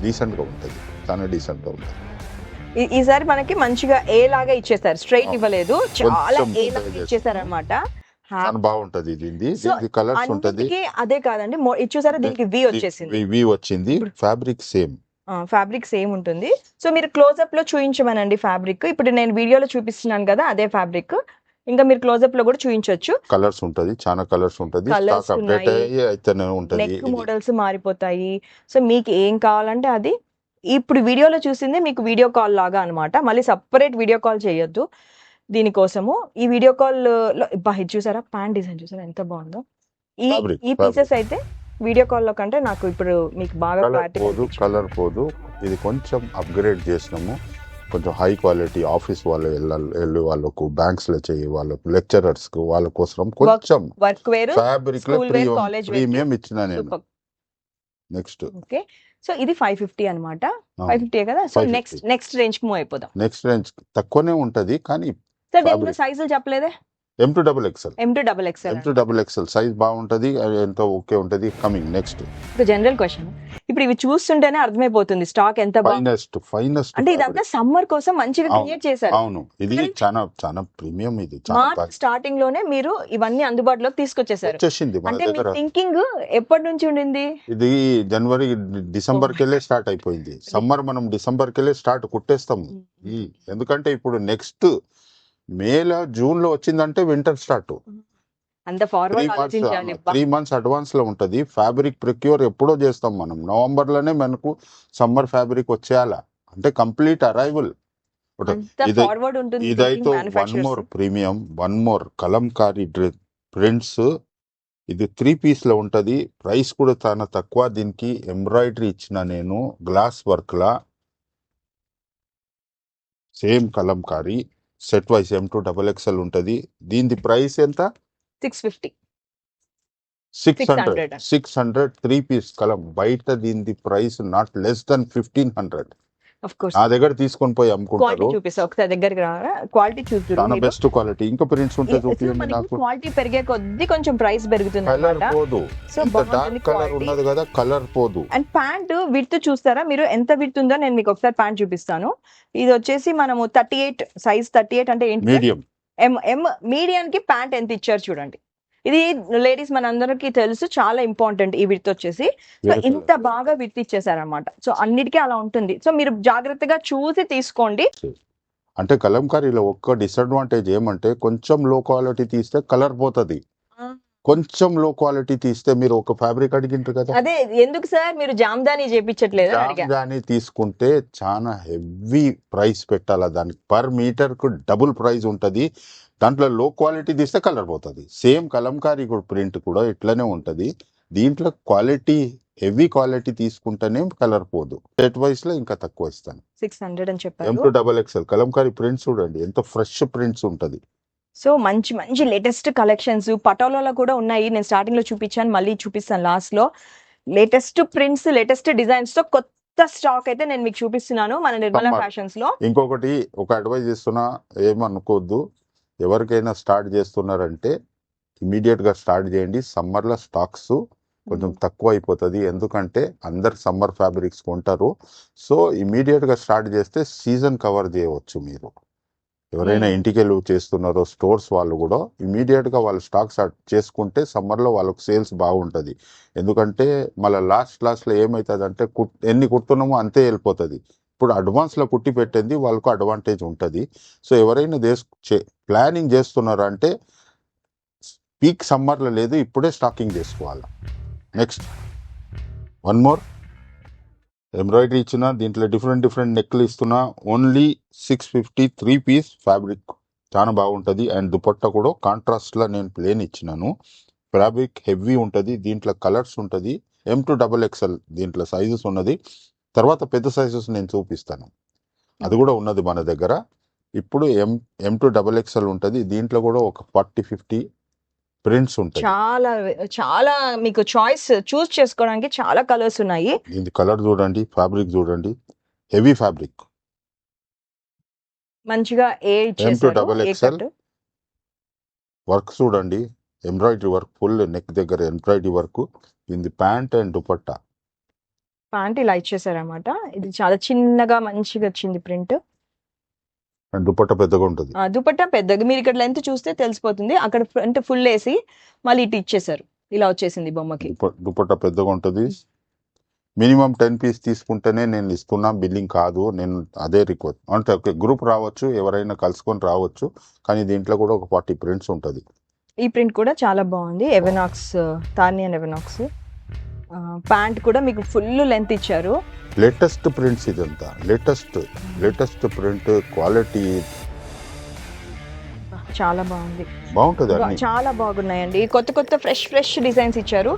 Speaker 1: డీసెంట్ గా ఉంటది, చాలా డీసెంట్ గా ఉంటది.
Speaker 2: ఈసారి మనకి మంచిగా ఏ లాగా ఇచ్చేసారు, స్ట్రైట్ ఇవ్వలేదు, చాలా
Speaker 1: కొంచెం
Speaker 2: ఏ లాగా ఇచ్చేసారు అనమాట.
Speaker 1: చాలా బాగుంటది. దీనికి కలర్స్ ఉంటది.
Speaker 2: అదే కాదండి, ఇది చూసారా, దీనికి వి వచ్చేసింది,
Speaker 1: వి వచ్చింది, ఫ్యాబ్రిక్ సేమ్,
Speaker 2: ఫ్యాబ్రిక్ సేమ్ ఉంటుంది. సో మీరు క్లోజ్అప్ లో చూపించమనండి ఫ్యాబ్రిక్. ఇప్పుడు నేను వీడియోలో చూపిస్తున్నాను కదా, అదే ఫ్యాబ్రిక్. ఇంకా మీరు క్లోజ్అప్ లో కూడా చూపించవచ్చు.
Speaker 1: కలర్స్ ఉంటది, చాలా కలర్స్ ఉంటది,
Speaker 2: Colours
Speaker 1: స్టాక్ అప్డేట్
Speaker 2: ఉన్నాయి.
Speaker 1: అయితేనే ఉంటది.
Speaker 2: నెక్ మోడల్స్ మారిపోతాయి. సో మీకు ఏం కావాలంటే అది, ఇప్పుడు వీడియోలో చూసింది మీకు వీడియో కాల్ లాగా అన్నమాట. మళ్ళీ సపరేట్ వీడియో కాల్ చేయొద్దు దీనికోసము. ఈ వీడియో కాల్ లో ఇది చూసారా, ప్యాంట్ డిజైన్ చూసారా ఎంత బాగుందో.
Speaker 1: Fabric,
Speaker 2: ఈ పీసెస్ అయితే వీడియో కాల్ లో కంటే నాకు ఇప్పుడు మీకు బాగా
Speaker 1: కలర్ పోదు. ఇది కొంచెం అప్గ్రేడ్ చేసినాము, కొంచెం హై క్వాలిటీ, ఆఫీస్ వాళ్ళు వెళ్ళే వాళ్ళకు, బ్యాంక్స్ లో చేయ వాళ్ళకు, లెక్చరర్స్ కు, వాళ్ళ కోసం కొంచెం
Speaker 2: వర్క్ వేర్,
Speaker 1: ఫ్యాబ్రిక్ లో
Speaker 2: school wear, college wear
Speaker 1: premium ఇచ్చిన నేను. నెక్స్ట్
Speaker 2: ఓకే, సో ఇది 550 అన్నమాట. 550 కదా. సో
Speaker 1: 550.
Speaker 2: నెక్స్ట్ రేంజ్ కి మూవ్ అయిపోదాం.
Speaker 1: నెక్స్ట్ రేంజ్ తక్కువనే ఉంటది, కానీ
Speaker 2: సార్ దీంట్లో సైజులు చెప్పలేదే.
Speaker 1: M2XXL,
Speaker 2: M2XXL.
Speaker 1: M2XXL సైజ్ బాగుంటది, ఎంతో ఓకే ఉంటది. కమింగ్ నెక్స్ట్
Speaker 2: ఒక జనరల్ క్వశ్చన్, ఇప్పుడు ఇవి చూస్తుంటేనే అర్థమైపోతుంది స్టాక్ ఎంత బాగుంది.
Speaker 1: ఫైనెస్ట్
Speaker 2: అంటే ఇదంతా సమ్మర్ కోసం మంచిగా క్రియేట్ చేశారు.
Speaker 1: అవును, ఇది చాలా చాలా ప్రీమియం, ఇది
Speaker 2: మార్చ్ స్టార్టింగ్ లోనే మీరు ఇవన్నీ అందుబాటులోకి తీసుకొచ్చేసారు.
Speaker 1: వచ్చేసింది మన
Speaker 2: అంటే మీ
Speaker 1: దగ్గర.
Speaker 2: థింకింగ్ ఎప్పటి నుంచి ఉండింది?
Speaker 1: ఇది జనవరి, డిసెంబర్ కెళ్ళే స్టార్ట్ అయిపోయింది. సమ్మర్ మనం డిసెంబర్ కెళ్ళే స్టార్ట్ కుట్టేస్తాము. ఎందుకంటే ఇప్పుడు నెక్స్ట్ మేలో, జూన్ లో వచ్చిందంటే వింటర్ స్టార్ట్.
Speaker 2: అంత ఫార్వర్డ్ ఆలోచించాలి.
Speaker 1: 3 months అడ్వాన్స్ లో ఉంటది. ఫ్యాబ్రిక్ ప్రొక్యూర్ ఎప్పుడో చేస్తాం మనం, నవంబర్ లోనే మనకు సమ్మర్ ఫ్యాబ్రిక్ వచ్చేయాలా, అంటే కంప్లీట్ అరైవల్.
Speaker 2: ఫార్వర్డ్ ఉంటుంది.
Speaker 1: ఇదైతే one more premium, one more Kalamkari prints. ఇది 3 పీస్ లో ఉంటది, ప్రైస్ కూడా చాలా తక్కువ. దీనికి ఎంబ్రాయిడరీ ఇచ్చిన నేను, గ్లాస్ వర్క్ లా, same kalamkari, set wise M2XXL ఉంటది. దీని ప్రైస్ ఎంత?
Speaker 2: 650.
Speaker 1: 600 3 పీస్ కలం. బయట దీని price not less than 1500.
Speaker 2: Of course
Speaker 1: నా దగ్గర తీసుకొని పోయి
Speaker 2: క్వాలిటీ
Speaker 1: అమ్ముకుంటారు.
Speaker 2: చూపిస్తా ఒకసారి, దగ్గరికి రారా, క్వాలిటీ చూద్దాం.
Speaker 1: చాలా బెస్ట్ క్వాలిటీ. ఇంకా ప్రింట్స్ ఉంటే చూపించండి నాకు.
Speaker 2: క్వాలిటీ పెరిగే కొద్దీ కొంచెం ప్రైస్ పెరుగుతుంది
Speaker 1: కలర్
Speaker 2: అన్నమాట.
Speaker 1: పోదు,
Speaker 2: సో
Speaker 1: ఇంత డార్క్ కలర్ ఉన్నది కదా, కలర్ పోదు.
Speaker 2: అండ్ ప్యాంట్ విడ్త్ చూస్తారా మీరు, ఎంత విడ్త్ ఉందో నేను మీకు ఒకసారి ప్యాంట్ చూపిస్తాను. ఇది వచ్చేసి మనము 38 సైజ్, 38 అంటే ఏంటి,
Speaker 1: మీడియం.
Speaker 2: ఎం మీడియం కి ప్యాంట్ ఎంత ఇచ్చారు చూడండి. ఇది లేడీస్ మనందరికీ తెలుసు, చాలా ఇంపార్టెంట్ ఈ విడ్త్ వచ్చేసి. సో ఇంత బాగా విడ్త్ ఇచ్చేసారనమాట. సో అన్నిటికీ అలా ఉంటుంది. సో మీరు జాగ్రత్తగా చూసి తీసుకోండి.
Speaker 1: అంటే కలంకారీలో ఒక్క డిసడ్వాంటేజ్ ఏమంటే కొంచెం లో క్వాలిటీ తీస్తే కలర్ పోతుంది, కొంచెం లో క్వాలిటీ తీస్తే మీరు ఒక ఫ్యాబ్రిక్ అడిగింటారు కదా,
Speaker 2: అదే ఎందుకు సార్ మీరు జామ్దాని చేపించట్లేదు అని అడిగా.
Speaker 1: జామ్దాని తీసుకుంటే చాలా హెవీ ప్రైస్ పెట్టాలా, దానికి పర్ మీటర్ కు డబుల్ ప్రైస్ ఉంటది. దాంట్లో లో క్వాలిటీ తీస్తే కలర్ పోతుంది. సేమ్ కలంకారీ ప్రింట్ కూడా ఇట్లనే ఉంటది. దీంట్లో క్వాలిటీ హెవీ క్వాలిటీ తీసుకుంటేనే కలర్ పోదు. రేట్ వైస్ లో ఇంకా తక్కువ ఇస్తాను.
Speaker 2: 600 అని చెప్పారు.
Speaker 1: M2XXL కలంకారీ ప్రింట్స్ చూడండి ఎంత ఫ్రెష్ ప్రింట్స్ ఉంటది.
Speaker 2: సో మంచి మంచి లేటెస్ట్ కలెక్షన్స్ పటోలాలో కూడా ఉన్నాయి. నేను స్టార్టింగ్ లో చూపించాను, మళ్ళీ చూపిస్తాను లాస్ట్ లో. లేటెస్ట్ ప్రింట్స్, లేటెస్ట్ డిజైన్స్ తో కొత్త స్టాక్ అయితే నేను మీకు చూపిస్తున్నాను మన నిర్మలా
Speaker 1: Summer.
Speaker 2: ఫ్యాషన్స్ లో.
Speaker 1: ఇంకొకటి ఒక అడ్వైజ్ ఇస్తున్నా, ఏమనుకోవద్దు. ఎవరికైనా స్టార్ట్ చేస్తున్నారంటే ఇమీడియట్ గా స్టార్ట్ చేయండి. సమ్మర్ లో స్టాక్స్ కొంచెం తక్కువ అయిపోతుంది, ఎందుకంటే అందరు సమ్మర్ ఫ్యాబ్రిక్స్ కొంటారు. సో ఇమీడియట్ గా స్టార్ట్ చేస్తే సీజన్ కవర్ చేయవచ్చు మీరు. ఎవరైనా ఇంటికెళ్ళి చేస్తున్నారో స్టోర్స్ వాళ్ళు కూడా ఇమీడియట్ గా వాళ్ళు స్టాక్ స్టార్ట్ చేసుకుంటే సమ్మర్ లో వాళ్ళకి సేల్స్ బాగుంటది. ఎందుకంటే మళ్ళీ లాస్ట్ లో ఏమవుతుంది అంటే ఎన్ని కుడుతున్నామో అంతే వెళ్ళిపోతుంది. ఇప్పుడు అడ్వాన్స్ లో కుట్టి పెట్టింది వాళ్ళకు అడ్వాంటేజ్ ఉంటది. సో ఎవరైనా ప్లానింగ్ చేస్తున్నారా అంటే పీక్ సమ్మర్ లో లేదు, ఇప్పుడే స్టాకింగ్ చేసుకోవాలి. నెక్స్ట్ వన్ మోర్ ఎంబ్రాయిడరీ ఇచ్చిన, దీంట్లో డిఫరెంట్ నెక్లు ఇస్తున్నా. ఓన్లీ 650 3 పీస్ ఫ్యాబ్రిక్ చాలా బాగుంటుంది. అండ్ దుపట్టా కూడా కాంట్రాస్ట్ లా నేను ప్లేన్ ఇచ్చినాను. ఫ్యాబ్రిక్ హెవీ ఉంటుంది, దీంట్లో కలర్స్ ఉంటుంది. M2XXL దీంట్లో సైజెస్ ఉన్నది. తర్వాత పెద్ద సైజెస్ నేను చూపిస్తాను, అది కూడా ఉన్నది మన దగ్గర. ఇప్పుడు M2XXL ఉంటుంది, దీంట్లో కూడా ఒక 40-50 ప్రింట్స్ ఉంటాయి.
Speaker 2: చాలా చాలా మీకు చాయిస్ చూస్ చేసుకోవడానికి చాలా కలర్స్ ఉన్నాయి.
Speaker 1: ఇది కలర్ చూడండి, ఫ్యాబ్రిక్ చూడండి, హెవీ ఫ్యాబ్రిక్.
Speaker 2: మంచిగా ఏ ఇచ్చేసారు, ఏ
Speaker 1: M2XXL
Speaker 2: కట్.
Speaker 1: వర్క్ చూడండి, ఎంబ్రాయిడరీ వర్క్, ఫుల్ నెక్ దగ్గర ఎంబ్రాయిడరీ వర్క్. ఇది ప్యాంట్ అండ్ దుపట్టా.
Speaker 2: ప్యాంట్ ఇలా ఇచ్చేసారనమాట. ఇది చాలా చిన్నగా మంచిగా వచ్చింది ప్రింట్.
Speaker 1: అండ్ దుపట్టా పెద్దగా ఉంటుంది.
Speaker 2: దుపట్టా పెద్దగా, మీరు ఇక్కడ లెంత్ చూస్తే తెలిసిపోతుంది. అక్కడ ఫ్రంట్ ఫుల్ వేసి మళ్ళీ ఇటు ఇచ్చేసారు, ఇలా వచ్చేసింది బొమ్మకి.
Speaker 1: దుపట్టా పెద్దగా ఉంటుంది. మినిమం 10 పీస్ తీసుకుంటేనే నేను ఇస్తున్నా, బిల్లింగ్ కాదు. నేను అదే రిక్వెస్ట్ అంటే ఓకే, గ్రూప్ రావచ్చు, ఎవరైనా కలుసుకొని రావచ్చు, కానీ దీంట్లో కూడా ఒక 40 ప్రింట్స్ ఉంటుంది.
Speaker 2: ఈ ప్రింట్ కూడా చాలా బాగుంది, ఎవెనాక్స్, తార్నియన్ ఎవెనాక్స్. ప్యాంట్ కూడా మీకు ఫుల్ లెంత్ ఇచ్చారు.
Speaker 1: లేటెస్ట్ ప్రింట్స్, ఇదంతా లేటెస్ట్ ప్రింట్, క్వాలిటీ
Speaker 2: చాలా బాగుంది,
Speaker 1: బాగుంటుంది అన్ని.
Speaker 2: చాలా బాగున్నాయండి. కొత్త ఫ్రెష్ డిజైన్స్ ఇచ్చారు.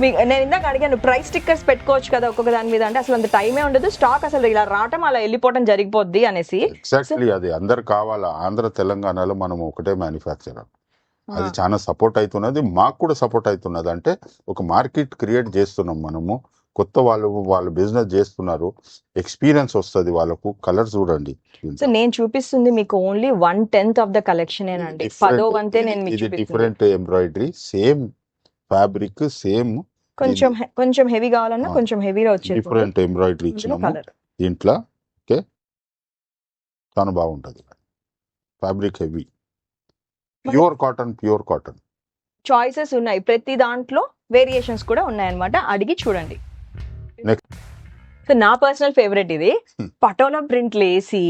Speaker 2: నేను ఇందాక అడిగాను ప్రైస్ స్టిక్కర్స్ పెట్టుకోవచ్చు కదా ఒక్కొక్క దాని మీద, అంటే అసలు అంత టైమే ఉండదు, స్టాక్ అసలు ఇలా రావటం అలా వెళ్ళిపోవడం జరిగిపోద్ది అనేసి.
Speaker 1: ఎగ్జాక్ట్లీ, అది అందరు కావాలా. ఆంధ్ర తెలంగాణలో మనం ఒకటే మ్యానుఫ్యాక్చరర్, అది చాలా సపోర్ట్ అవుతున్నది, మాకు కూడా సపోర్ట్ అవుతున్నది. అంటే ఒక మార్కెట్ క్రియేట్ చేస్తున్నాం మనము. కొత్త వాళ్ళు బిజినెస్ చేస్తున్నారు, ఎక్స్పీరియన్స్ వస్తుంది వాళ్ళకు. కలర్ చూడండి.
Speaker 2: సో నేను చూపిస్తుంది మీకు ఓన్లీ 1/10 ఆఫ్ ద కలెక్షన్ ఏనండి, 10వ వంతే నేను మీకు
Speaker 1: ఇది different embroidery, same fabric, same.
Speaker 2: కొంచెం హెవీ కావాలన్నా కొంచెం హెవీగా వచ్చేది.
Speaker 1: డిఫరెంట్ ఎంబ్రాయిడరీ ఇచ్చినాము దీంట్లో. ఓకే, చాలా బాగుంటుంది. Fabric heavy, pure cotton.
Speaker 2: Choices ఉన్నాయి, ప్రతి దాంట్లో వేరియేషన్స్ కూడా ఉన్నాయన్నమాట. అడిగి చూడండి. సో నా పర్సనల్ ఫేవరెట్ ఇది, పటోలా ప్రింట్ లేసి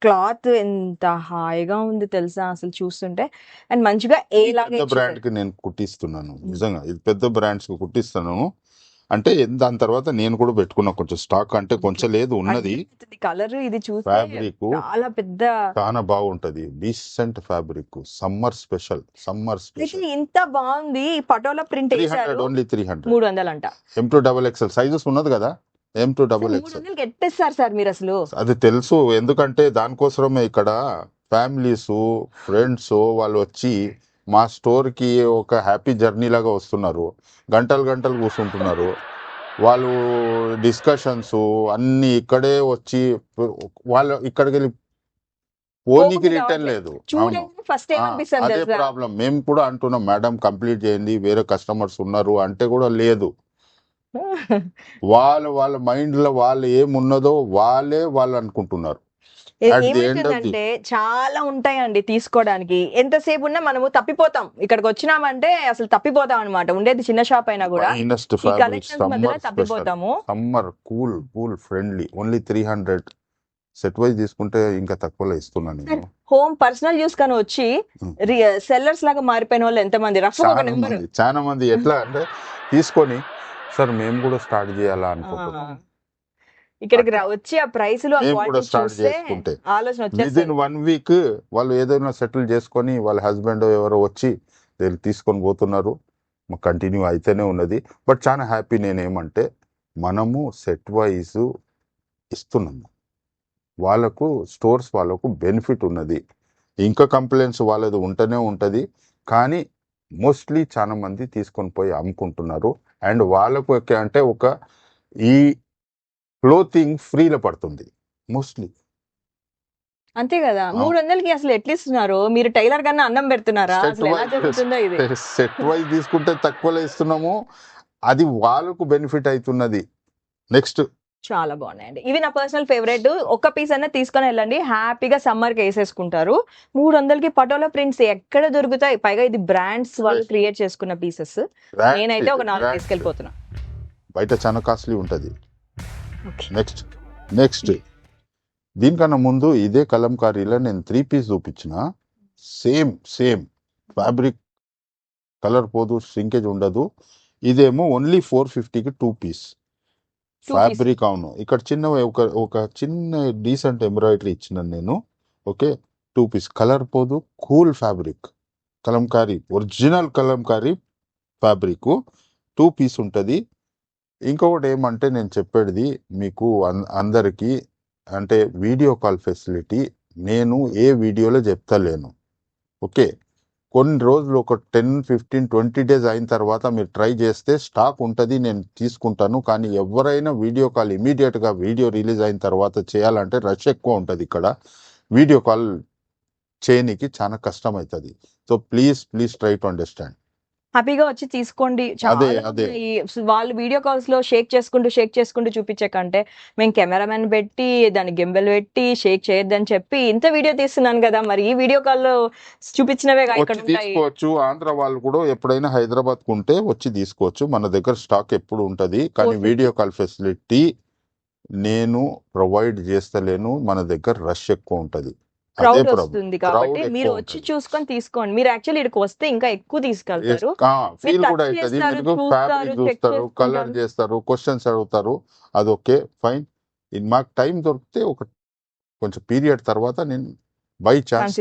Speaker 2: క్లాత్ ఎంత హాయిగా ఉంది తెలుసా అసలు చూస్తుంటే. అండ్ మంచిగా
Speaker 1: పెద్ద బ్రాండ్ కి నేను కుట్టిస్తున్నాను, నిజంగా ఇది పెద్ద బ్రాండ్స్ కి కుట్టిస్తాను. అంటే దాని తర్వాత నేను కూడా పెట్టుకున్నా కొంచెం స్టాక్, అంటే కొంచెం లేదు ఉన్నది.
Speaker 2: కలర్ ఇది చూస్తే
Speaker 1: ఫ్యాబ్రిక్
Speaker 2: చాలా పెద్ద,
Speaker 1: చాలా బాగుంటది, డీసెంట్ ఫ్యాబ్రిక్. Summer special.
Speaker 2: ఇంత బాగుంది. Patola print
Speaker 1: 300, only 300.
Speaker 2: 300 అంట.
Speaker 1: M2XXL సైజెస్ ఉన్నది కదా, M2XXL
Speaker 2: ఎట్టేస్తారు సార్ మీరు అసలు.
Speaker 1: అది తెలుసు, ఎందుకంటే దానికోసమే ఇక్కడ ఫ్యామిలీస్, ఫ్రెండ్స్ వాళ్ళు వచ్చి మా స్టోర్ కి ఒక హ్యాపీ జర్నీ లాగా వస్తున్నారు. గంటలు కూర్చుంటున్నారు వాళ్ళు, డిస్కషన్స్ అన్ని ఇక్కడే వచ్చి, వాళ్ళు ఇక్కడికి వెళ్ళి ఓనికి రిటర్న్ లేదు. అదే ప్రాబ్లం. మేము కూడా అంటున్నాం, మేడం కంప్లీట్ చేయండి, వేరే కస్టమర్స్ ఉన్నారు అంటే కూడా లేదు. వాళ్ళ మైండ్ లో వాళ్ళు ఏమున్నదో వాళ్ళు అనుకుంటున్నారు.
Speaker 2: ఏమైతుందంటే చాలా ఉంటాయండి తీసుకోవడానికి, ఎంతసేపు ఉన్నా మనము తప్పిపోతాం. ఇక్కడికి వచ్చినామంటే అసలు తప్పిపోతాం అనమాట. ఉండేది చిన్న షాప్ అయినా కూడా తప్పిపోతాము.
Speaker 1: Summer cool friendly, only 300. Set wise తీసుకుంటే ఇంకా తక్కువలో ఇస్తున్నాను నేను.
Speaker 2: హోమ్ పర్సనల్ యూస్ కానీ వచ్చి సెల్లర్స్ లాగా మారిపోయిన వాళ్ళు ఎంతమంది? రఫ్ ఒక నెంబర్.
Speaker 1: చాలా మంది ఎట్లా అంటే తీసుకొని సార్ మేము కూడా స్టార్ట్ చేయాలా అనుకుంటున్నాం.
Speaker 2: ఇక్కడికి వచ్చి ఆ ప్రైస్ లో
Speaker 1: మేము కూడా స్టార్ట్ చేసుకుంటే
Speaker 2: ఆలోచన
Speaker 1: విత్
Speaker 2: వచ్చేసి
Speaker 1: ఇన్ 1 వీక్ వాళ్ళు ఏదైనా సెటిల్ చేసుకొని వాళ్ళ హస్బెండ్ ఎవరో వచ్చి వీళ్ళు తీసుకొని పోతున్నారు. కంటిన్యూ అయితేనే ఉన్నది. బట్ చాలా హ్యాపీ నేనేమంటే మనము సెట్ వైజ్ ఇస్తున్నాము, వాళ్ళకు స్టోర్స్ వాళ్ళకు బెనిఫిట్ ఉన్నది. ఇంకా కంప్లైంట్స్ వాళ్ళది ఉంటూనే ఉంటుంది, కానీ మోస్ట్లీ చాలా మంది తీసుకొని పోయి అమ్ముకుంటున్నారు. అండ్ వాళ్ళకు అంటే ఒక ఈ క్లోతింగ్ ఫ్రీలో పడుతుంది మోస్ట్లీ.
Speaker 2: అంతే కదా. 300కి అసలు ఎట్లా ఇస్తున్నారు? మీరు టైలర్ కన్నా అన్నం పెడుతున్నారా? అసలు ఎలా జరుగుతుందో ఇది.
Speaker 1: సెట్ వైజ్ తీసుకుంటే తక్కువలో ఇస్తున్నాము, అది వాళ్ళకు బెనిఫిట్ అవుతున్నది. నెక్స్ట్
Speaker 2: చాలా బాగున్నాయండి. ఇవి నా పర్సనల్ ఫేవరెట్. ఒక్క పీస్ అన్న తీసుకొని వెళ్ళండి, హ్యాపీగా సమ్మర్ కి వేసేసుకుంటారు. 300కి పటోలా ప్రింట్స్ ఎక్కడ దొరుకుతాయి? పైగా ఇది బ్రాండ్స్ వాళ్ళు క్రియేట్ చేసుకున్న పీసెస్. నేనైతే ఒక 4 తీసుకెళ్ళిపోతున్నా.
Speaker 1: బయట చాలా కాస్ట్లీ ఉంటది. నెక్స్ట్ దీనికన్నా ముందు ఇదే కలంకారీలో నేను 3 పీస్ చూపించిన. సేమ్ ఫ్యాబ్రిక్, కలర్ పోదు, శ్రింకేజ్ ఉండదు. ఇదేమో ఓన్లీ 450కి 2 పీస్ ఫ్యాబ్రిక్. అవును, ఇక్కడ చిన్న ఒక చిన్న డీసెంట్ ఎంబ్రాయిడరీ ఇచ్చినాను నేను. ఓకే, 2 పీస్, కలర్ పోదు, cool fabric, Kalamkari, original Kalamkari fabric, 2 piece ఉంటుంది. ఇంకొకటి ఏమంటే నేను చెప్పేది మీకు అందరికీ అంటే వీడియో కాల్ ఫెసిలిటీ నేను ఏ వీడియోలో చెప్తలేను. ఓకే, కొన్ని రోజులు ఒక 10, 15, 20 డేస్ అయిన తర్వాత మీరు ట్రై చేస్తే స్టాక్ ఉంటుంది, నేను తీసుకుంటాను. కానీ ఎవరైనా వీడియో కాల్ ఇమీడియట్గా వీడియో రిలీజ్ అయిన తర్వాత చేయాలంటే రష్ ఎక్కువ ఉంటుంది. ఇక్కడ వీడియో కాల్ చేయనికి చాలా కష్టం అవుతుంది. So please try to understand.
Speaker 2: హ్యాపీగా వచ్చి తీసుకోండి. వాళ్ళు వీడియో కాల్స్ లో షేక్ చేసుకుంటూ చూపించే కంటే మేము కెమెరామెన్ పెట్టి దాన్ని గింబెల్ పెట్టి షేక్ చేయొద్దని చెప్పి ఇంత వీడియో తీస్తున్నాను కదా, మరి ఈ వీడియో కాల్ లో చూపించినవే
Speaker 1: తీసుకోవచ్చు. ఆంధ్ర వాళ్ళు కూడా ఎప్పుడైనా హైదరాబాద్ కు ఉంటే వచ్చి తీసుకోవచ్చు, మన దగ్గర స్టాక్ ఎప్పుడు ఉంటది. కానీ వీడియో కాల్ ఫెసిలిటీ నేను ప్రొవైడ్ చేస్తలేను, మన దగ్గర రష్ ఎక్కువ ఉంటది,
Speaker 2: క్రౌడ్ వస్తుంది. కాబట్టి మీరు వచ్చి చూసుకొని తీసుకోండి. మీరు యాక్చువల్లీ ఇక్కడికి వస్తే ఇంకా ఎక్కువ తీసుకెళ్తారు,
Speaker 1: ఫీల్ కూడా అవుతుంది. ఫ్యాబ్రిక్ చూస్తారు, కలర్ చేస్తారు, క్వశ్చన్స్ అడుగుతారు, అది ఓకే ఫైన్. మాకు టైం దొరికితే ఒక కొంచెం పీరియడ్ తర్వాత నేను బై ఛాన్స్